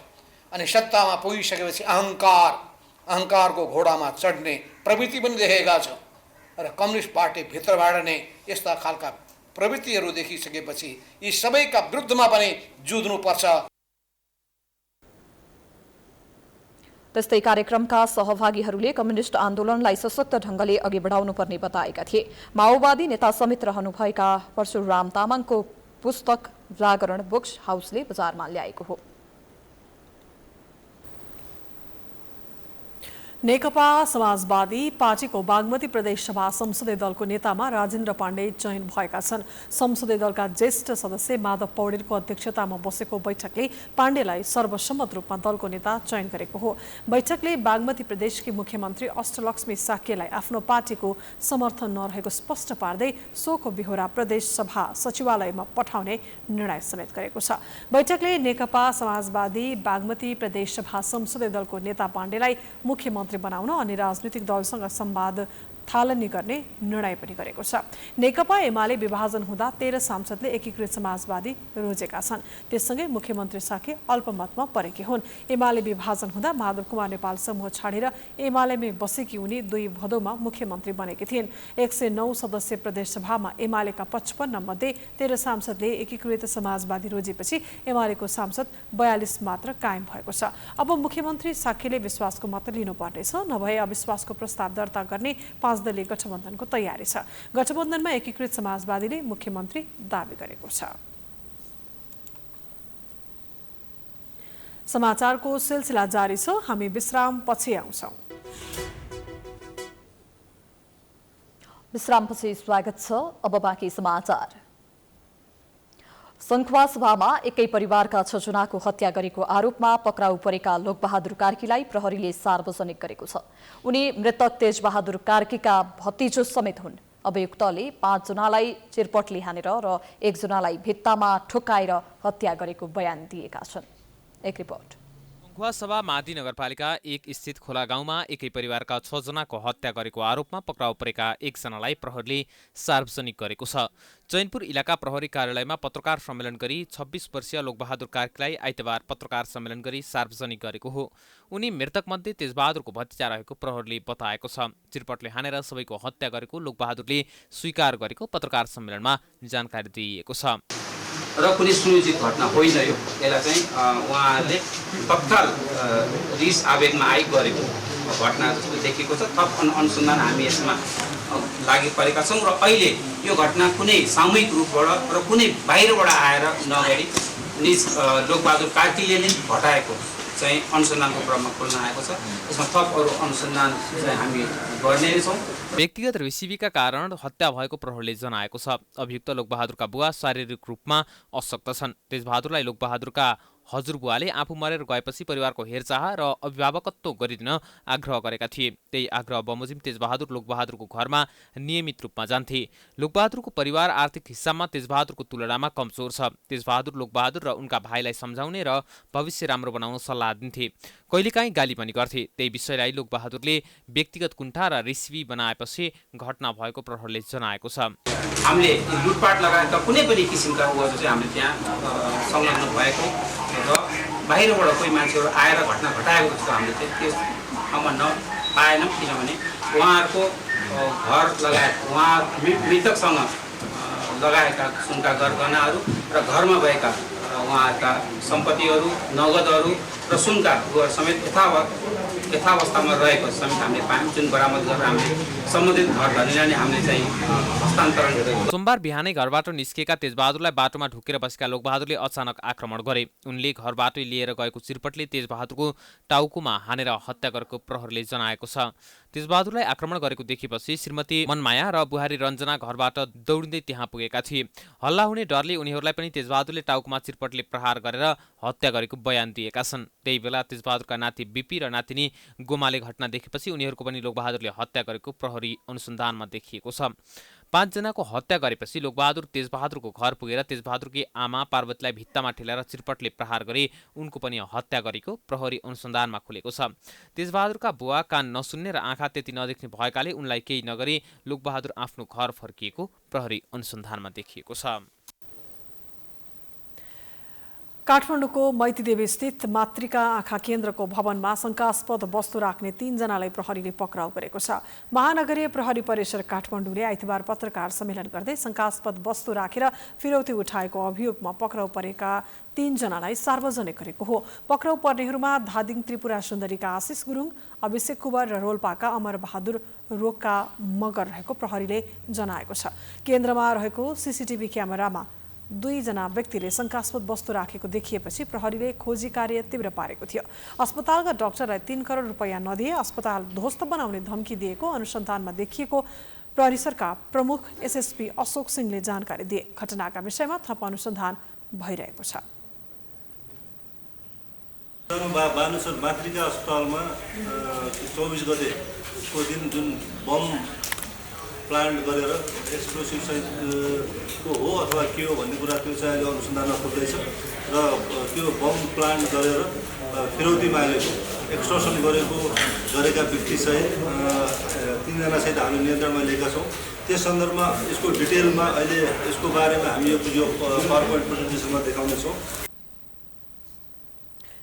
अनि सत्तामा पुगिसकेपछि अहंकारको घोडामा चढ्ने प्रवृत्ति पनि देखेका छौँ। र कम्युनिस्ट पार्टी भित्रबाट नै यस्ता खालका प्रवृत्तिहरू देखिसकेपछि यी सबैका विरुद्धमा पनि जुझ्नुपर्छ। त्यस्तै कार्यक्रमका सहभागीहरूले कम्युनिस्ट आन्दोलनलाई सशक्त ढंगले अघि बढाउनुपर्ने बताएका थिए। माओवादी नेता समेत रहनुभएका परशुराम तामाङको पुस्तक जागरण बुक्स हाउसले बजारमा ल्याएको हो। नेकपा समाजवादी पार्टीको बागमती प्रदेश सभा संसदीय दलको नेतामा राजेन्द्र पाण्डे चयन भएका छन्। संसदीय दलका ज्येष्ठ सदस्य माधव पौडेलको अध्यक्षतामा बसेको बैठकले पाण्डेलाई सर्वसम्मत रूपमा दलको नेता चयन गरेको हो। बैठकले बागमती प्रदेशकी मुख्यमन्त्री अष्टलक्ष्मी साक्यलाई आफ्नो पार्टीको समर्थन नरहेको स्पष्ट पार्दै सोको बिहोरा प्रदेश सभा सचिवालयमा पठाउने निर्णय समेत गरेको छ। बैठकले नेकपा समाजवादी बागमती प्रदेश सभा संसदीय दलको नेता पाण्डेलाई मुख्यमन्त्री बनाउन अनि राजनीतिक दलसँग संवाद थालनी गर्ने निर्णय पनि गरेको छ। नेकपा एमाले विभाजन हुँदा 13 सांसदले एकीकृत समाजवादी रोजेका छन्। त्यससँगै मुख्यमन्त्री साक्य अल्पमतमा परेकी हुन्। एमाले विभाजन हुँदा माधव कुमार नेपाल समूह छाडेर एमालेमै बसेकी उनी 2 भदौमा मुख्यमन्त्री बनेकी थिइन्। 109 सदस्य प्रदेश सभामा एमालेका 55 मध्ये 13 सांसदले एकीकृत समाजवादी रोजेपछि एमालेको सांसद 42 मात्र कायम भएको छ। अब मुख्यमन्त्री साक्यले विश्वासको मत लिनुपर्नेछ, नभए अविश्वासको प्रस्ताव दर्ता गर्ने 5 दलीय गठबन्धनको तयारी छ। गठबन्धनमा एकीकृत समाजवादीले मुख्यमन्त्री दावी गरेको छ। समाचारको सिलसिला जारी छ। हामी विश्राम पछि आउँछौं। विश्रामपछि स्वागत छ। अब बाँकी समाचार। सङ्खुवासभामा एकै परिवारका 6 जनाको हत्या गरेको आरोपमा पक्राउ परेका लोकबहादुर कार्कीलाई प्रहरीले सार्वजनिक गरेको छ। उनी मृतक तेजबहादुर कार्कीका भतिजो समेत हुन्। अभियुक्तले 5 जनालाई चिरपटले हानेर र 1 जनालाई भित्तामा ठोक्काएर हत्या गरेको बयान दिएका छन्। एक रिपोर्ट। सङ्खुवासभा मादी नगरपालिका 1 स्थित खोला गाउँमा एकै परिवारका 6 जनाको हत्या गरेको आरोपमा पक्राउ परेका 1 जनालाई प्रहरीले सार्वजनिक गरेको छ। चैनपुर इलाका प्रहरी कार्यालयमा पत्रकार सम्मेलन गरी 26 वर्षीय लोकबहादुर कार्कीलाई आइतबार पत्रकार सम्मेलन गरी सार्वजनिक गरेको हो। उनी मृतकमध्ये तेजबहादुरको भतिजा रहेको प्रहरीले बताएको छ। चिरपटले हानेर सबैको हत्या गरेको लोकबहादुरले स्वीकार गरेको पत्रकार सम्मेलनमा जानकारी दिइएको छ। र कुनै सुनियोजित घटना होइन यो। यसलाई चाहिँ उहाँहरूले तत्काल रिस आवेगमा आइ गरेको घटना जस्तो देखिएको छ। थप अनुसन्धान हामी यसमा लागि परेका छौँ र अहिले यो घटना कुनै सामूहिक रूपबाट र कुनै बाहिरबाट आएर नगरी निज लोकबहादुर कार्कीले नै घटाएको चाहिँ अनुसन्धानको क्रममा खुल्न आएको छ। यसमा थप अरू अनुसन्धान चाहिँ हामी गर्ने नै छौँ। व्यक्तिगत रिसिभीका कारण हत्या भएको प्रहरीले जनाएको छ। अभियुक्त लोकबहादुरका बुवा शारीरिक रूपमा अशक्त छन्। तेजबहादुरलाई लोकबहादुरका हजुरबुवाले आफू मरेर गएपछि परिवारको हेरचाह र अभिभावकत्व गरिदिन आग्रह गरेका थिए। त्यही आग्रह बमोजिम तेजबहादुर लोकबहादुरको घरमा नियमित रूपमा जान्थे। लोकबहादुरको परिवार आर्थिक हिस्सामा तेजबहादुरको तुलनामा कमजोर छ। तेजबहादुर लोकबहादुर र उनका भाइलाई सम्झाउने र भविष्य राम्रो बनाउन सल्लाह दिन्थे। कहिलेकाहीँ गाली पनि गर्थे। त्यही विषयलाई लोकबहादुरले व्यक्तिगत कुण्ठा र रिसिभी बनाएपछि घटना भएको प्रहरीले जनाएको छ। हामीले लुटपाट लगायतका कुनै पनि किसिमका उयोहरू चाहिँ हामीले त्यहाँ संलग्न भएको र बाहिरबाट कोही मान्छेहरू आएर घटना घटाएको जस्तो हामीले चाहिँ त्यो ठाउँमा नपाएनौँ। किनभने उहाँहरूको घर लगायत उहाँ मृतकसँग लगाएका सुनका गरगहनाहरू र घरमा भएका उहाँहरूका सम्पत्तिहरू नगदहरू र सुनका उयोहरू समेत यथावस्थामा रहेको समेत हामीले पायौँ। जुन बरामद गरेर हामीले सम्बन्धित घर धनीलाई नै हामीले चाहिँ हस्तान्तरण गरेको। सोमबार बिहानै घरबाट निस्केका तेजबहादुरलाई बाटोमा ढुकेर बसेका लोकबहादुरले अचानक आक्रमण गरे। उनले घरबाटै लिएर गएको चिरपटले तेजबहादुरको टाउकोमा हानेर हत्या गरेको प्रहरीले जनाएको छ। तेजबहादुरलाई आक्रमण गरेको देखेपछि श्रीमती मनमाया र बुहारी रञ्जना घरबाट दौडिँदै त्यहाँ पुगेका थिए। हल्ला हुने डरले उनीहरूलाई पनि तेजबहादुरले टाउकोमा चिरपटले प्रहार गरेर हत्या गरेको बयान दिएका छन्। त्यही बेला तेजबहादुरका नाति बिपी र नातिनी गोमाले घटना देखेपछि उनीहरूको पनि लोकबहादुरले हत्या गरेको प्रहरी अनुसन्धानमा देखिएको छ। 5 जनाको हत्या गरेपछि लोकबहादुर तेजबहादुरको घर पुगेर तेजबहादुरकी आमा पार्वतीलाई भित्तामा ठेलेर चिरपटले प्रहार गरी उनको पनि हत्या गरेको प्रहरी अनुसन्धानमा खुलेको छ। तेजबहादुरका बुवा कान नसुन्ने र आँखा त्यति नदेख्ने भएकाले उनलाई केही नगरी लोकबहादुर आफ्नो घर फर्किएको प्रहरी अनुसन्धानमा देखिएको छ। काठमाडौँको मैतीदेवी स्थित मातृका आँखा केन्द्रको भवनमा शङ्कास्पद वस्तु राख्ने 3 जनालाई प्रहरीले पक्राउ गरेको छ। महानगरीय प्रहरी परिसर काठमाडौँले आइतबार पत्रकार सम्मेलन गर्दै शङ्कास्पद वस्तु राखेर फिरौती उठाएको अभियोगमा पक्राउ परेका 3 जनालाई सार्वजनिक गरेको हो। पक्राउ पर्नेहरूमा धादिङ त्रिपुरा सुन्दरीका आशिष गुरुङ, अभिषेक कुवर र रोल्पाका अमर बहादुर रोका मगर रहेको प्रहरीले जनाएको छ। केन्द्रमा रहेको सीसीटीभी क्यामेरामा 2 जना व्यक्तिले शङ्कास्पद वस्तु राखेको देखिएपछि प्रहरीले खोजी कार्य तीव्र पारेको थियो। अस्पतालका डाक्टरलाई 3 करोड रुपैयाँ नदिए अस्पताल ध्वस्त बनाउने धम्की दिएको अनुसन्धानमा देखिएको परिसरका प्रमुख एसएसपी अशोक सिंहले जानकारी दिए। घटनाका विषयमा थप अनुसन्धान भइरहेको छ। बानुसर मातृका अस्पतालमा 24 गतेको दिन जुन बम प्लान्ट गरेर एक्सप्लोसिभ सहितको हो अथवा के हो भन्ने कुरा त्यो चाहिँ अहिले अनुसन्धानमा खोज्दैछ र त्यो बम प्लान्ट गरेर फिरौती मागेको एक्सटर्सन गरेका व्यक्तिसहित 3 जनासहित हामीले नियन्त्रणमा लिएका छौँ। त्यस सन्दर्भमा यसको डिटेलमा अहिले यसको बारेमा हामी यो पावर पोइन्ट प्रेजेन्टेसनमा देखाउनेछौँ।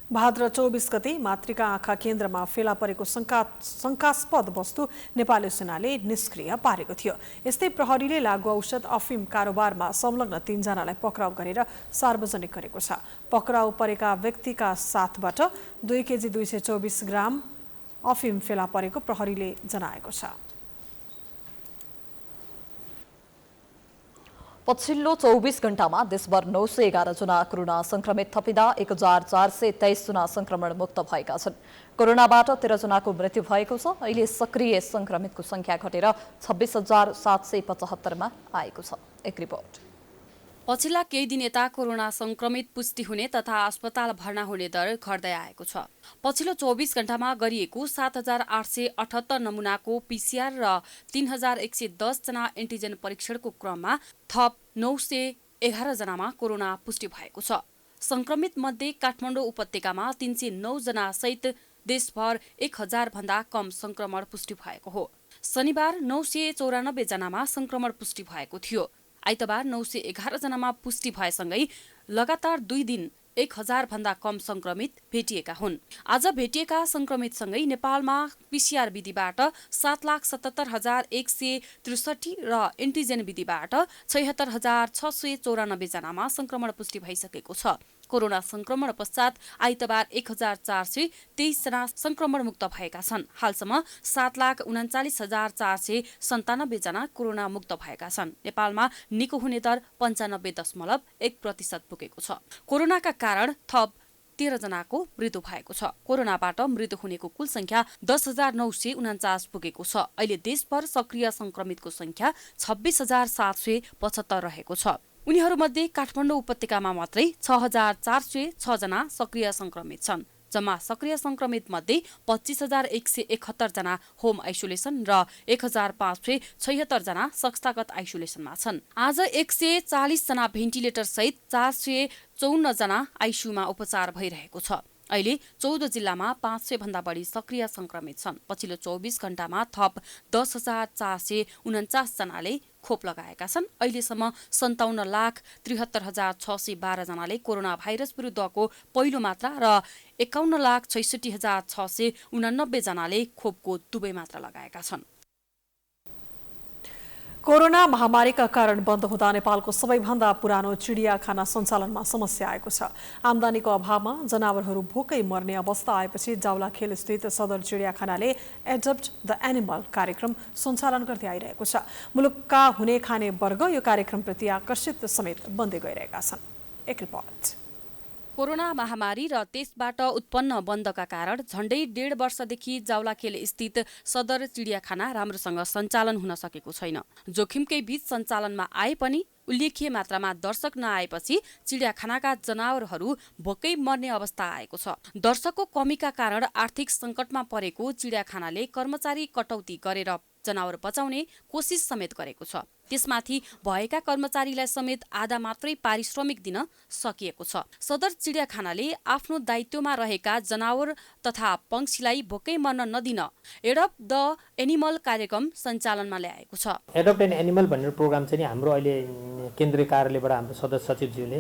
भाद्र 24 गते मातृका आँखा केन्द्रमा फेला परेको शङ्कास्पद वस्तु नेपाली सेनाले निष्क्रिय पारेको थियो। यस्तै प्रहरीले लागु औषध अफिम कारोबारमा संलग्न 3 जनालाई पक्राउ गरेर सार्वजनिक गरेको छ। पक्राउ परेका व्यक्तिका साथबाट 2 केजी 224 ग्राम अफिम फेला परेको प्रहरीले जनाएको छ। पछिल्लो 24 घण्टामा देशभर 911 जना कोरोना संक्रमित थपिँदा 1423 जना संक्रमण मुक्त भएका छन्। कोरोनाबाट 13 जनाको मृत्यु भएको छ। अहिले सक्रिय संक्रमितको संख्या घटेर 26,775 मा आएको छ। एक रिपोर्ट। पछिल्ला केही दिन यता कोरोना संक्रमित पुष्टि हुने तथा अस्पताल भर्ना हुने दर घट्दै आएको छ। पछिल्लो 24 घण्टामा गरिएको 7,878 नमुनाको पीसीआर र 3,110 जना एन्टिजेन परीक्षणको क्रममा थप 911 जनामा कोरोना पुष्टि भएको छ। संक्रमित मध्ये काठमाडौँ उपत्यकामा 309 जना सहित देशभर 1000 भन्दा कम संक्रमण पुष्टि भएको हो। शनिबार 994 जनामा संक्रमण पुष्टि भएको थियो। आइतबार 911 जनामा पुष्टि भएसँगै लगातार 2 दिन 1000 भन्दा कम संक्रमित भेटिएका हुन्। आज भेटिएका संक्रमितसँगै नेपालमा पीसीआर विधिबाट 7,77,163 र एन्टिजेन विधिबाट 76,694 जनामा संक्रमण पुष्टि भइसकेको छ। कोरोना संक्रमण पश्चात आइतबार 1,423 जना संक्रमण मुक्त भएका छन्। हालसम्म 7,39,497 जना कोरोना मुक्त भएका छन्। नेपालमा निको हुने दर 95.1% पुगेको छ। कोरोनाका कारण थप 13 जनाको मृत्यु भएको छ। कोरोनाबाट मृत्यु हुनेको कुल संख्या 10,949 पुगेको छ। अहिले देशभर सक्रिय संक्रमितको संख्या 26,775 रहेको छ। उनीहरूमध्ये काठमाडौँ उपत्यकामा मात्रै 6,406 जना सक्रिय संक्रमित छन्। जम्मा सक्रिय संक्रमित मध्ये 25,171 जना होम आइसोलेसन र 1,576 जना संस्थागत आइसोलेसनमा छन्। आज 140 जना भेन्टिलेटर सहित 454 जना आइसियुमा उपचार भइरहेको छ। अहिले 14 जिल्लामा 500 भन्दा बढी सक्रिय संक्रमित छन्। पछिल्लो 24 घण्टामा थप 10,449 जनाले खोप लगाएका छन्। अहिलेसम्म 57,73,612 जनाले कोरोना भाइरस विरुद्धको पहिलो मात्रा र 51,66,689 जनाले खोपको दुवै मात्रा लगाएका छन्। कोरोना महामारीका कारण बन्द हुँदा नेपालको सबैभन्दा पुरानो चिडियाखाना सञ्चालनमा समस्या आएको छ। आम्दानीको अभावमा जनावरहरू भोकै मर्ने अवस्था आएपछि जावलाखेल स्थित सदर चिडियाखानाले एडप्ट द एनिमल कार्यक्रम सञ्चालन गर्दै आइरहेको छ। मुलुकका हुने खाने वर्ग यो कार्यक्रमप्रति आकर्षित समेत बन्दै गइरहेका छन्। एक रिपोर्ट। कोरोना महामारी र त्यसबाट उत्पन्न बन्दका कारण झण्डै 1.5 वर्षदेखि जावलाखेल स्थित सदर चिडियाखाना राम्रोसँग सञ्चालन हुन सकेको छैन। जोखिमकै बीच सञ्चालनमा आए पनि उल्लेख्य मात्रामा दर्शक नआएपछि चिडियाखानाका जनावरहरू भोकै मर्ने अवस्था आएको छ। दर्शकको कमीका कारण आर्थिक सङ्कटमा परेको चिडियाखानाले कर्मचारी कटौती गरेर जनावर बचाउने कोसिस समेत गरेको छ। त्यसमाथि भएका कर्मचारीलाई समेत आधा मात्रै पारिश्रमिक दिन सकिएको छ। सदर चिडियाखानाले आफ्नो दायित्वमा रहेका जनावर तथा पंक्षीलाई भोकै मर्न नदिन एडप्ट द एनिमल कार्यक्रम सञ्चालनमा ल्याएको छ। एडप्ट एन एनिमल भन्ने प्रोग्राम चाहिँ हाम्रो अहिले केन्द्रीय कार्यालयबाट हाम्रो सदस्य सचिवज्यूले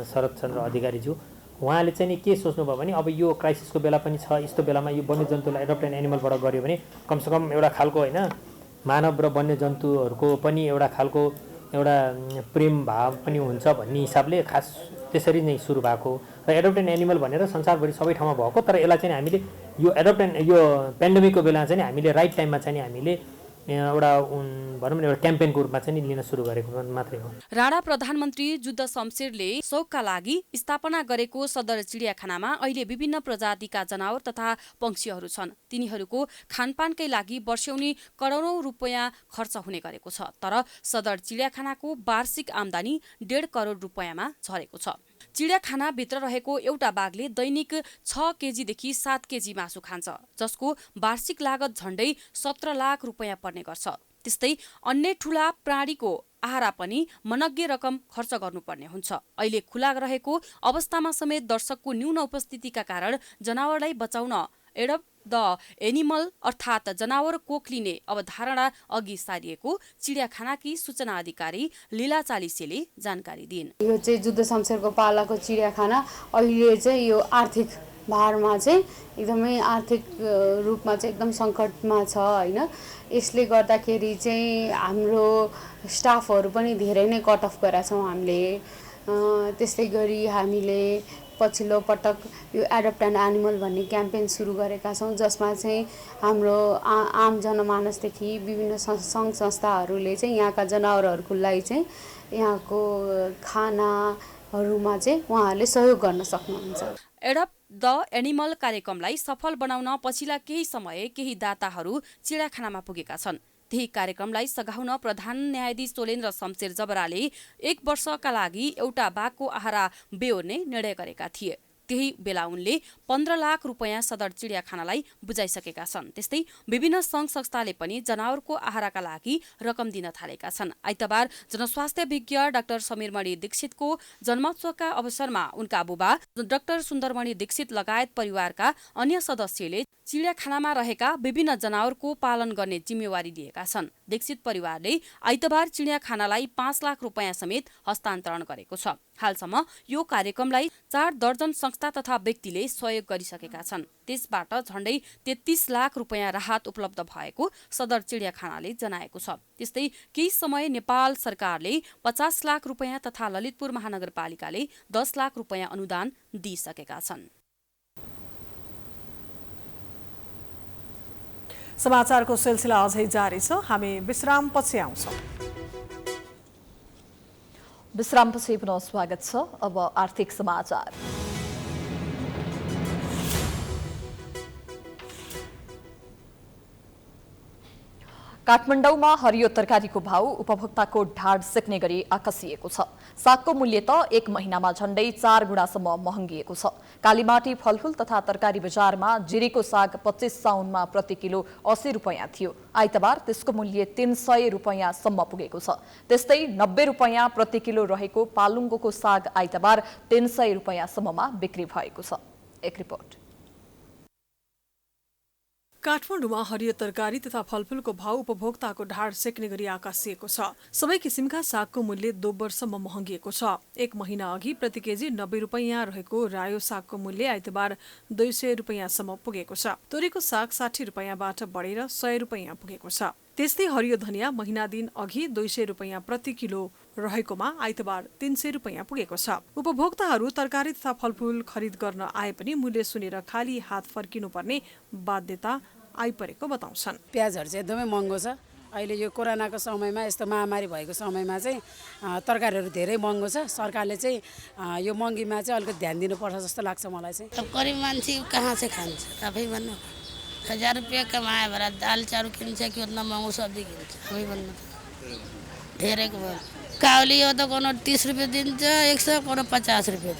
शरद चन्द्र अधिकारीज्यू उहाँले चाहिँ के सोच्नुभयो भने अब यो क्राइसिसको बेला पनि छ, यस्तो बेलामा यो वन्यजन्तुलाई एडप्ट एन एनिमलबाट गर्यो भने कमसेकम एउटा खालको होइन मानव र वन्यजन्तुहरूको पनि एउटा खालको एउटा प्रेम भाव पनि हुन्छ भन्ने हिसाबले खास त्यसरी नै सुरु भएको र एडप्ट एन एनिमल भनेर संसारभरि सबै ठाउँमा भएको। तर यसलाई चाहिँ हामीले यो एडप्ट एन यो पेन्डेमिकको बेला चाहिँ हामीले राइट टाइममा चाहिँ हामीले एउटा भनौँ न एउटा क्याम्पेनको रूपमा चाहिँ लिन सुरु गरेको मात्रै हो। राणा प्रधानमन्त्री जुद्ध शमशेरले शौकका लागि स्थापना गरेको सदर चिडियाखानामा अहिले विभिन्न प्रजातिका जनावर तथा पंक्षीहरू छन्। तिनीहरूको खानपानकै लागि वर्षौनी करोडौं रुपियाँ खर्च हुने गरेको छ। तर सदर चिडियाखानाको वार्षिक आम्दानी 1.5 करोड रुपियाँमा झरेको छ। चिडियाखानाभित्र रहेको एउटा बाघले दैनिक 6 केजीदेखि 7 केजी मासु खान्छ, जसको वार्षिक लागत झण्डै 17 लाख रुपियाँ पर्ने गर्छ। त्यस्तै अन्य ठूला प्राणीको आहारा पनि मनग्य रकम खर्च गर्नुपर्ने हुन्छ। अहिले खुला रहेको अवस्थामा समेत दर्शकको न्यून उपस्थितिका कारण जनावरलाई बचाउन एडप्ट द एनिमल अर्थात् जनावर कोक्लिने अवधारणा अघि सारिएको चिडियाखानाकी सूचना अधिकारी लीला चालिसेले जानकारी दिइन्। यो चाहिँ जुद्ध शमशेरको पालाको चिडियाखाना अहिले चाहिँ यो आर्थिक भारमा चाहिँ एकदमै आर्थिक रूपमा चाहिँ एकदम सङ्कटमा छ होइन। यसले गर्दाखेरि चाहिँ हाम्रो स्टाफहरू पनि धेरै नै कट अफ गरेका छौँ हामीले। त्यस्तै गरी हामीले पछिल्लो पटक यो एडप्ट एन एनिमल भन्ने क्याम्पेन सुरु गरेका छौँ, जसमा चाहिँ हाम्रो आम जनमानसदेखि विभिन्न सङ्घ संस्थाहरूले चाहिँ यहाँका जनावरहरूको लागि चाहिँ यहाँको खानाहरूमा चाहिँ उहाँहरूले सहयोग गर्न सक्नुहुन्छ। एडप्ट द एनिमल कार्यक्रमलाई सफल बनाउन पछिल्ला केही समय केही दाताहरू चिडियाखानामा पुगेका छन्। त्यही कार्यक्रमलाई सघाउन प्रधान न्यायाधीश सोलेन्द्र शमशेर जबराले 1 वर्षका लागि एउटा बाघको आहारा बेहोर्ने निर्णय गरेका थिए। त्यही बेला उनले 15 लाख रुपैयाँ सदर चिडियाखानालाई बुझाइसकेका छन्। त्यस्तै विभिन्न संघ संस्थाले पनि जनावरको आहाराका लागि रकम दिन थालेका छन्। आइतबार जनस्वास्थ्य विज्ञ डाक्टर समीरमणि दीक्षितको जन्मोत्सवका अवसरमा उनका बुबा डाक्टर सुन्दरमणि दीक्षित लगायत परिवारका अन्य सदस्यले चिडियाखानामा रहेका विभिन्न जनावरको पालन गर्ने जिम्मेवारी लिएका छन्। दीक्षित परिवारले आइतबार चिडियाखानालाई 5 लाख रुपैयाँ समेत हस्तान्तरण गरेको छ। हालसम्म यो कार्यक्रमलाई 4 दर्जन संस्था तथा व्यक्तिले सहयोग गरिसकेका छन्। त्यसबाट झण्डै 33 लाख रुपैयाँ राहत उपलब्ध भएको सदर चिडियाखानाले जनाएको छ। त्यस्तै केही समय नेपाल सरकारले 50 लाख रुपैयाँ तथा ललितपुर महानगरपालिकाले 10 लाख रुपैयाँ अनुदान दिइसकेका छन्। समाचारको सिलसिला अझै जारी छ। हामी विश्रामपछि आउँछौँ। विश्रामपछि पुनः स्वागत छ। अब आर्थिक समाचार। काठमाडौँमा हरियो तरकारीको भाउ उपभोक्ताको ढाड सेक्ने गरी आकसिएको छ। सागको मूल्य त 1 महिनामा झण्डै 4 गुणासम्म महँगिएको छ। कालीमाटी फलफूल तथा तरकारी बजारमा जिरेको साग 25 साउनमा प्रति किलो 80 रुपैयाँ थियो। आइतबार त्यसको मूल्य 300 रुपैयाँसम्म पुगेको छ। त्यस्तै 90 रुपैयाँ प्रति किलो रहेको पालुङ्गोको साग आइतबार 300 रुपैयाँसम्ममा बिक्री भएको छ। एक रिपोर्ट। काठमाडौँमा हरियो तरकारी तथा फलफूलको भाउ उपभोक्ताको ढाड सेक्ने गरी आकासिएको छ। सबै किसिमका सागको मूल्य दोब्बरसम्म महँगिएको छ। 1 महिना अघि प्रति केजी 90 रुपैयाँ रहेको रायो सागको मूल्य आइतबार 200 रुपैयाँसम्म पुगेको छ। तोरीको साग 60 रुपैयाँबाट बढेर 100 रुपैयाँ पुगेको छ। त्यस्तै हरियो धनिया महिना दिन अघि 200 रुपैयाँ प्रति किलो रहेकोमा आइतबार 300 रुपैयाँ पुगेको छ। उपभोक्ताहरू तरकारी तथा फलफूल खरिद गर्न आए पनि मूल्य सुनेर खाली हात फर्किनुपर्ने बाध्यता आइपरेको बताउँछन्। प्याजहरू चाहिँ एकदमै महँगो छ। अहिले यो कोरोनाको समयमा यस्तो महामारी भएको समयमा चाहिँ तरकारीहरू धेरै महँगो छ। सरकारले चाहिँ यो महँगीमा चाहिँ अलिकति ध्यान दिनुपर्छ जस्तो लाग्छ मलाई चाहिँ। अब गरिब मान्छे कहाँ से खान्छ आफै भन्नु। 1000 रुपैयाँ कमाए भएर दाल चाउर किन्छ कि उतना महँगो सब्जी किन्छ आफै भन्नु। धेरैको भयो। काउली हो त कोनो 30 रुपैयाँ दिन्छ 100 कोनो 50 रुपैयाँ।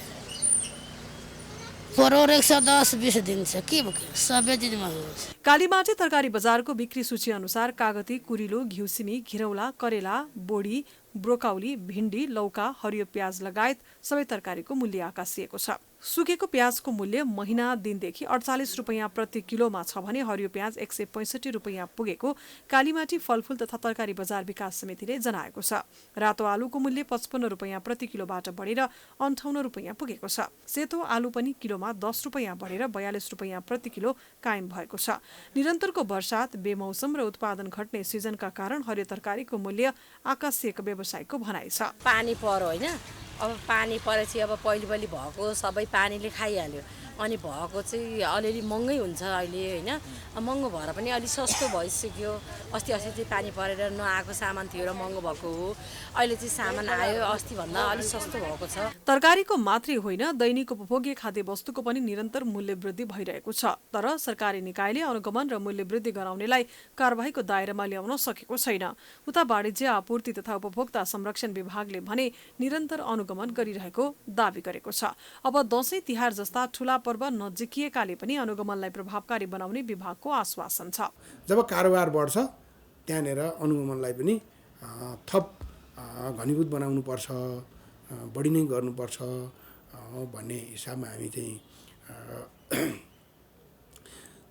परोर 110-20 दिन्छ के भयो सबै चीज महँगो छ। कालीमाटी तरकारी बजारको बिक्री सूची अनुसार कागती, कुरिलो, घिउसिमी, घिरौला, करेला, बोडी, ब्रोकाउली, भिन्डी, लौका, हरियो प्याज लगायत सबै तरकारीको मूल्य आकासिएको छ। सुकेको प्याजको मूल्य महिना दिनदेखि 48 रुपैयाँ प्रति किलोमा छ भने हरियो प्याज 165 रुपैयाँ पुगेको कालीमाटी फलफूल तथा तरकारी बजार विकास समितिले जनाएको छ। रातो आलुको मूल्य 55 रुपैयाँ प्रति किलोबाट बढेर 58 रुपैयाँ पुगेको छ। सेतो आलु पनि किलोमा 10 रुपैयाँ बढेर 42 रुपैयाँ प्रति किलो कायम भएको छ। निरन्तरको वर्षात, बेमौसम र उत्पादन घट्ने सिजनका कारण हरियो तरकारीको मूल्य आकासिएको व्यवसायको भनाइ छ। पानी पर्यो होइन, अब पानी परेपछि अब पहिले भएको सबै पानीले खाइहाल्यो अनि भएको चाहिँ अलिअलि महँगै हुन्छ अहिले होइन। महँगो भएर पनि अलि सस्तो भइसक्यो। अस्ति चाहिँ पानी परेर नआएको सामान थियो र महँगो भएको हो। अहिले चाहिँ सामान आयो अस्तिभन्दा अलि सस्तो भएको छ। तरकारीको मात्रै होइन, दैनिक उपभोग्य खाद्य वस्तुको पनि निरन्तर मूल्य वृद्धि भइरहेको छ। तर सरकारी निकायले अनुगमन र मूल्य वृद्धि गराउनेलाई कारबाहीको दायरामा ल्याउन सकेको छैन। उता वाणिज्य आपूर्ति तथा उपभोक्ता संरक्षण विभागले भने निरन्तर अनुगमन गरिरहेको दावी गरेको छ। अब दशैं तिहार जस्ता ठूला पर्व नजिकिएकाले पनि अनुगमनलाई प्रभावकारी बनाउने विभागको आश्वासन छ। जब कारोबार बढ्छ त्यहाँनिर अनुगमनलाई पनि थप घनीभूत बनाउनुपर्छ, बढी नै गर्नुपर्छ भन्ने हिसाबमा हामी चाहिँ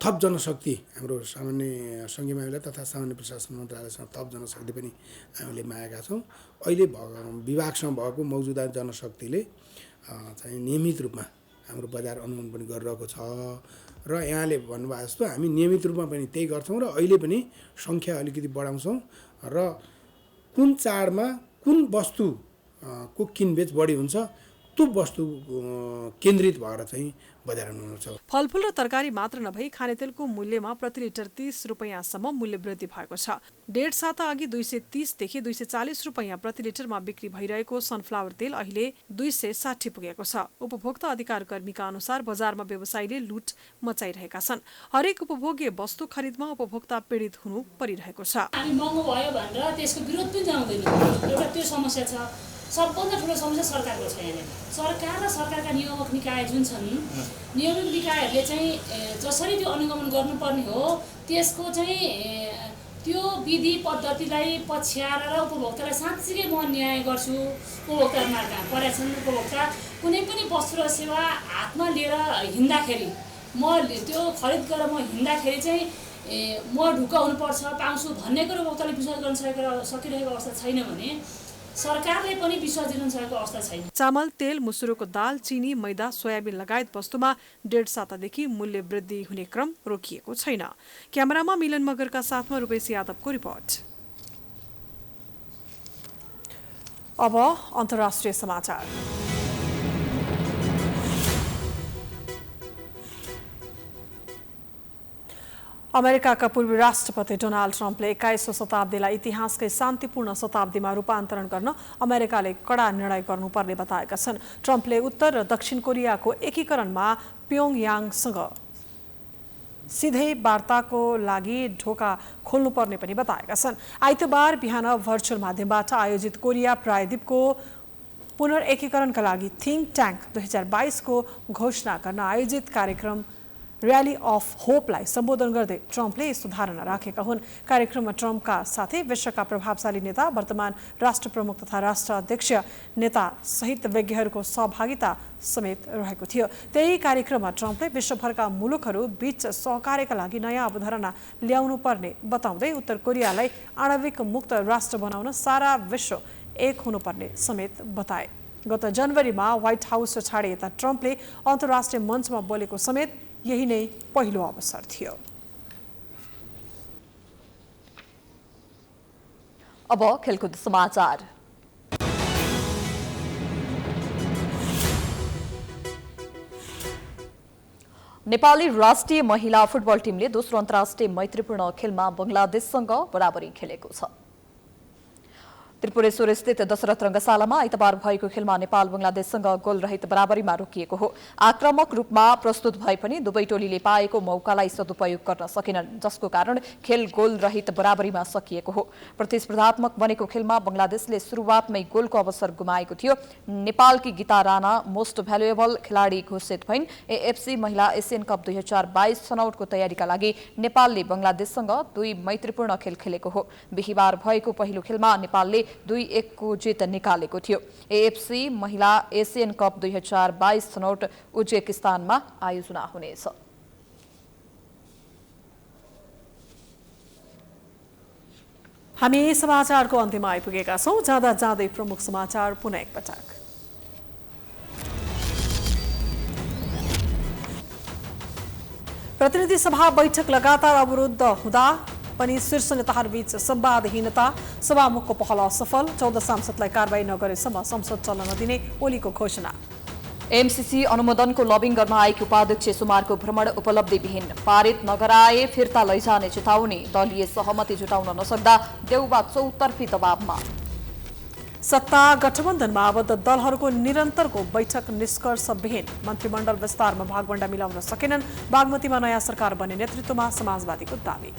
थप जनशक्ति हाम्रो सामान्य सङ्घीय मामिला तथा सामान्य प्रशासन मन्त्रालयसँग थप जनशक्ति पनि हामीले मागेका छौँ। अहिले विभागसँग भएको मौजुदा जनशक्तिले चाहिँ नियमित रूपमा हाम्रो बजार अनुगमन पनि गरिरहेको छ र यहाँले भन्नुभएको जस्तो हामी नियमित रूपमा पनि त्यही गर्छौँ र अहिले पनि सङ्ख्या अलिकति बढाउँछौँ र कुन चाडमा कुन वस्तुको किनबेच बढी हुन्छ त्यो वस्तु केन्द्रित भएर चाहिँ बजारमा आउँछ। फलफुल र तरकारी मात्र नभई खानेतेलको मूल्यमा प्रति लिटर 30 रुपैयाँसम्म मूल्य वृद्धि भएको छ। डेढ साता अघि 230 देखि 240 रुपैयाँ प्रति लिटरमा बिक्री भइरहेको सनफ्लावर तेल अहिले 260 पुगेको छ। उपभोक्ता अधिकार कर्मीका अनुसार बजारमा व्यवसायीले लुट मचाइरहेका छन्। हरेक उपभोग्य वस्तु खरिदमा उपभोक्ता पीडित हुनु परिरहेको छ। हामी महँगो भयो भनेर त्यसको विरोध पनि जनाउँदैन। एउटा त्यो समस्या छ। सबभन्दा ठुलो समस्या सरकारको छ। यहाँ सरकार र सरकारका नियामक निकाय जुन छन्, नियामक निकायहरूले चाहिँ जसरी त्यो अनुगमन गर्नुपर्ने हो त्यसको चाहिँ त्यो विधि पद्धतिलाई पछ्याएर र उपभोक्तालाई साँच्चीकै म न्याय गर्छु, उपभोक्तामा कहाँ परेका छन्, उपभोक्ता कुनै पनि वस्तु र सेवा हातमा लिएर हिँड्दाखेरि म त्यो खरिद गरेर म हिँड्दाखेरि चाहिँ म ढुक्क हुनुपर्छ, पाउँछु भन्ने कुरो उपभोक्ताले विश्वास गर्न सकिरहेको अवस्था छैन भने सरकारले पनि विश्वास दिनु सकेको अवस्था छैन। चामल, तेल, मुसुरोको दाल, चिनी, मैदा, सोयाबिन लगायत वस्तुमा डेढ सातादेखि मूल्य वृद्धि हुने क्रम रोकिएको छैन। क्यामेरामा मिलन मगरका साथमा रूपेश यादवको रिपोर्ट। अब अन्तर्राष्ट्रिय समाचार। अमेरिकाका पूर्व राष्ट्रपति डोनाल्ड ट्रम्पले 21औं शताब्दीलाई इतिहासकै शान्तिपूर्ण शताब्दीमा रूपान्तरण गर्न अमेरिकाले कडा निर्णय गर्नुपर्ने बताएका छन्। ट्रम्पले उत्तर र दक्षिण कोरियाको एकीकरणमा प्योङयाङसँग सिधै वार्ताको लागि ढोका खोल्नुपर्ने पनि बताएका छन्। आइतबार बिहान भर्चुअल माध्यमबाट आयोजित कोरिया प्रायद्वीपको पुनर्एकीकरणका लागि थिङ्क ट्याङ्क 2022 को घोषणा गर्न आयोजित कार्यक्रम र्याली अफ होपलाई सम्बोधन गर्दै ट्रम्पले यस्तो धारणा राखेका हुन्। कार्यक्रममा ट्रम्पका साथै विश्वका प्रभावशाली नेता, वर्तमान राष्ट्रप्रमुख तथा राष्ट्राध्यक्ष नेता सहित विज्ञहरूको सहभागिता समेत रहेको थियो। त्यही कार्यक्रममा ट्रम्पले विश्वभरका मुलुकहरू बीच सहकार्यका लागि नयाँ अवधारणा ल्याउनु पर्ने बताउँदै उत्तर कोरियालाई आणविक मुक्त राष्ट्र बनाउन सारा विश्व एक हुनुपर्ने समेत बताए। गत जनवरीमा व्हाइट हाउस छाडे यता ट्रम्पले अन्तर्राष्ट्रिय मञ्चमा बोलेको समेत यही नै पहिलो अवसर थियो। अब खेलकुद समाचार। नेपाली राष्ट्रिय महिला फुटबल टिमले दोस्रो अन्तर्राष्ट्रिय मैत्रीपूर्ण खेलमा बंगलादेशसँग बराबरी खेलेको छ। त्रिपुरेश्वर स्थित दशरथ रंगशालामा आइतबार भएको खेलमा नेपाल बंगलादेशसँग गोल रहित बराबरीमा रोकिएको हो। आक्रामक रूपमा प्रस्तुत भए पनि दुवै टोलीले पाएको मौकालाई सदुपयोग गर्न सकेनन्, जसको कारण खेल गोल रहित बराबरीमा सकिएको हो। प्रतिस्पर्धात्मक बनेको खेलमा बंगलादेशले सुरुवातमै गोलको अवसर गुमाएको थियो। नेपालकी गीता राणा मोस्ट भ्यालुएबल खेलाडी घोषित भइन्। एएफसी महिला एसियन कप 2022 छनौटको तयारीका लागि नेपालले बंगलादेशसँग दुई मैत्रीपूर्ण खेल खेलेको हो। बिहिबार भएको पहिलो खेलमा नेपालले 2-1 को जित निकालेको थियो। एएफसी महिला एसियन कप 2022 छनौट उज्बेकिस्तानमा आयोजना हुनेछ। हामी समाचारको अन्त्यमा आइपुगेका छौं। जाँदा जाँदै प्रमुख समाचार पुनः एकपटक। प्रतिनिधि सभा बैठक लगातार अवरुद्ध हुँदा पनि शीर्ष नेताहरूबीच संवादहीनता, सभामुखको पहल असफल, 14 सांसदलाई कारबाही नगरेसम्म संसद चल्न नदिने ओलीको घोषणा। एमसीसी अनुमोदनको लबिङ गर्न आएकी उपाध्यक्ष सुमारको भ्रमण उपलब्धिविहीन, पारित नगराए फिर्ता लैजाने चेतावनी, दलीय सहमति जुटाउन नसक्दा देउबा चौतर्फी दबावमा। सत्ता गठबन्धनमा आबद्ध दलहरूको निरन्तरको बैठक निष्कर्षविहीन, मन्त्रीमण्डल विस्तारमा भागवण्डा मिलाउन सकेनन्, बागमतीमा नयाँ सरकार बन्ने नेतृत्वमा समाजवादीको दावी।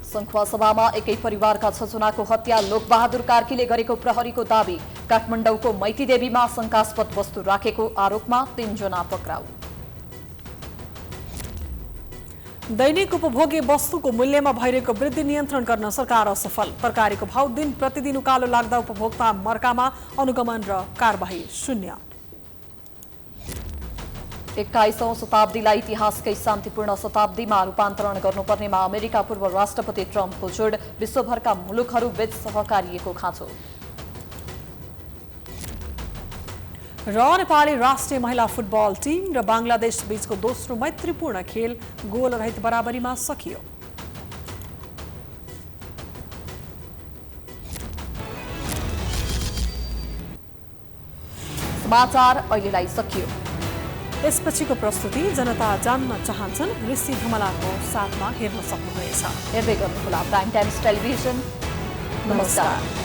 संखुवासभामा एकै परिवारका 6 जनाको हत्या लोकबहादुर कार्कीले गरेको प्रहरीको दावी। काठमाडौँको मैतीदेवीमा शंकास्पद वस्तु राखेको आरोपमा 3 जना पक्राउ। दैनिक उपभोग्य वस्तुको मूल्यमा भइरहेको वृद्धि नियन्त्रण गर्न सरकार असफल, तरकारीको भाव दिन प्रतिदिन उकालो लाग्दा उपभोक्ता मर्कामा, अनुगमन र कारबाही शून्य। 21औं शताब्दीलाई इतिहासकै शान्तिपूर्ण शताब्दीमा रूपान्तरण गर्नुपर्नेमा अमेरिका पूर्व राष्ट्रपति ट्रम्पको जोड, विश्वभरका मुलुकहरू बीच सहकार्यको खाँचो। र नेपाली राष्ट्रिय महिला फुटबल टिम र बांग्लादेश बीचको दोस्रो मैत्रीपूर्ण खेल गोल रहित बराबरीमा सकियो। समाचार अहिलेलाई सकियो। यसपछिको प्रस्तुति जनता जान्न चाहन्छन् ऋषि धमलाको साथमा हेर्न सक्नुहुनेछ। हेर्दै गर्नुहोला प्राइम टाइम्स टेलिभिजन। नमस्कार।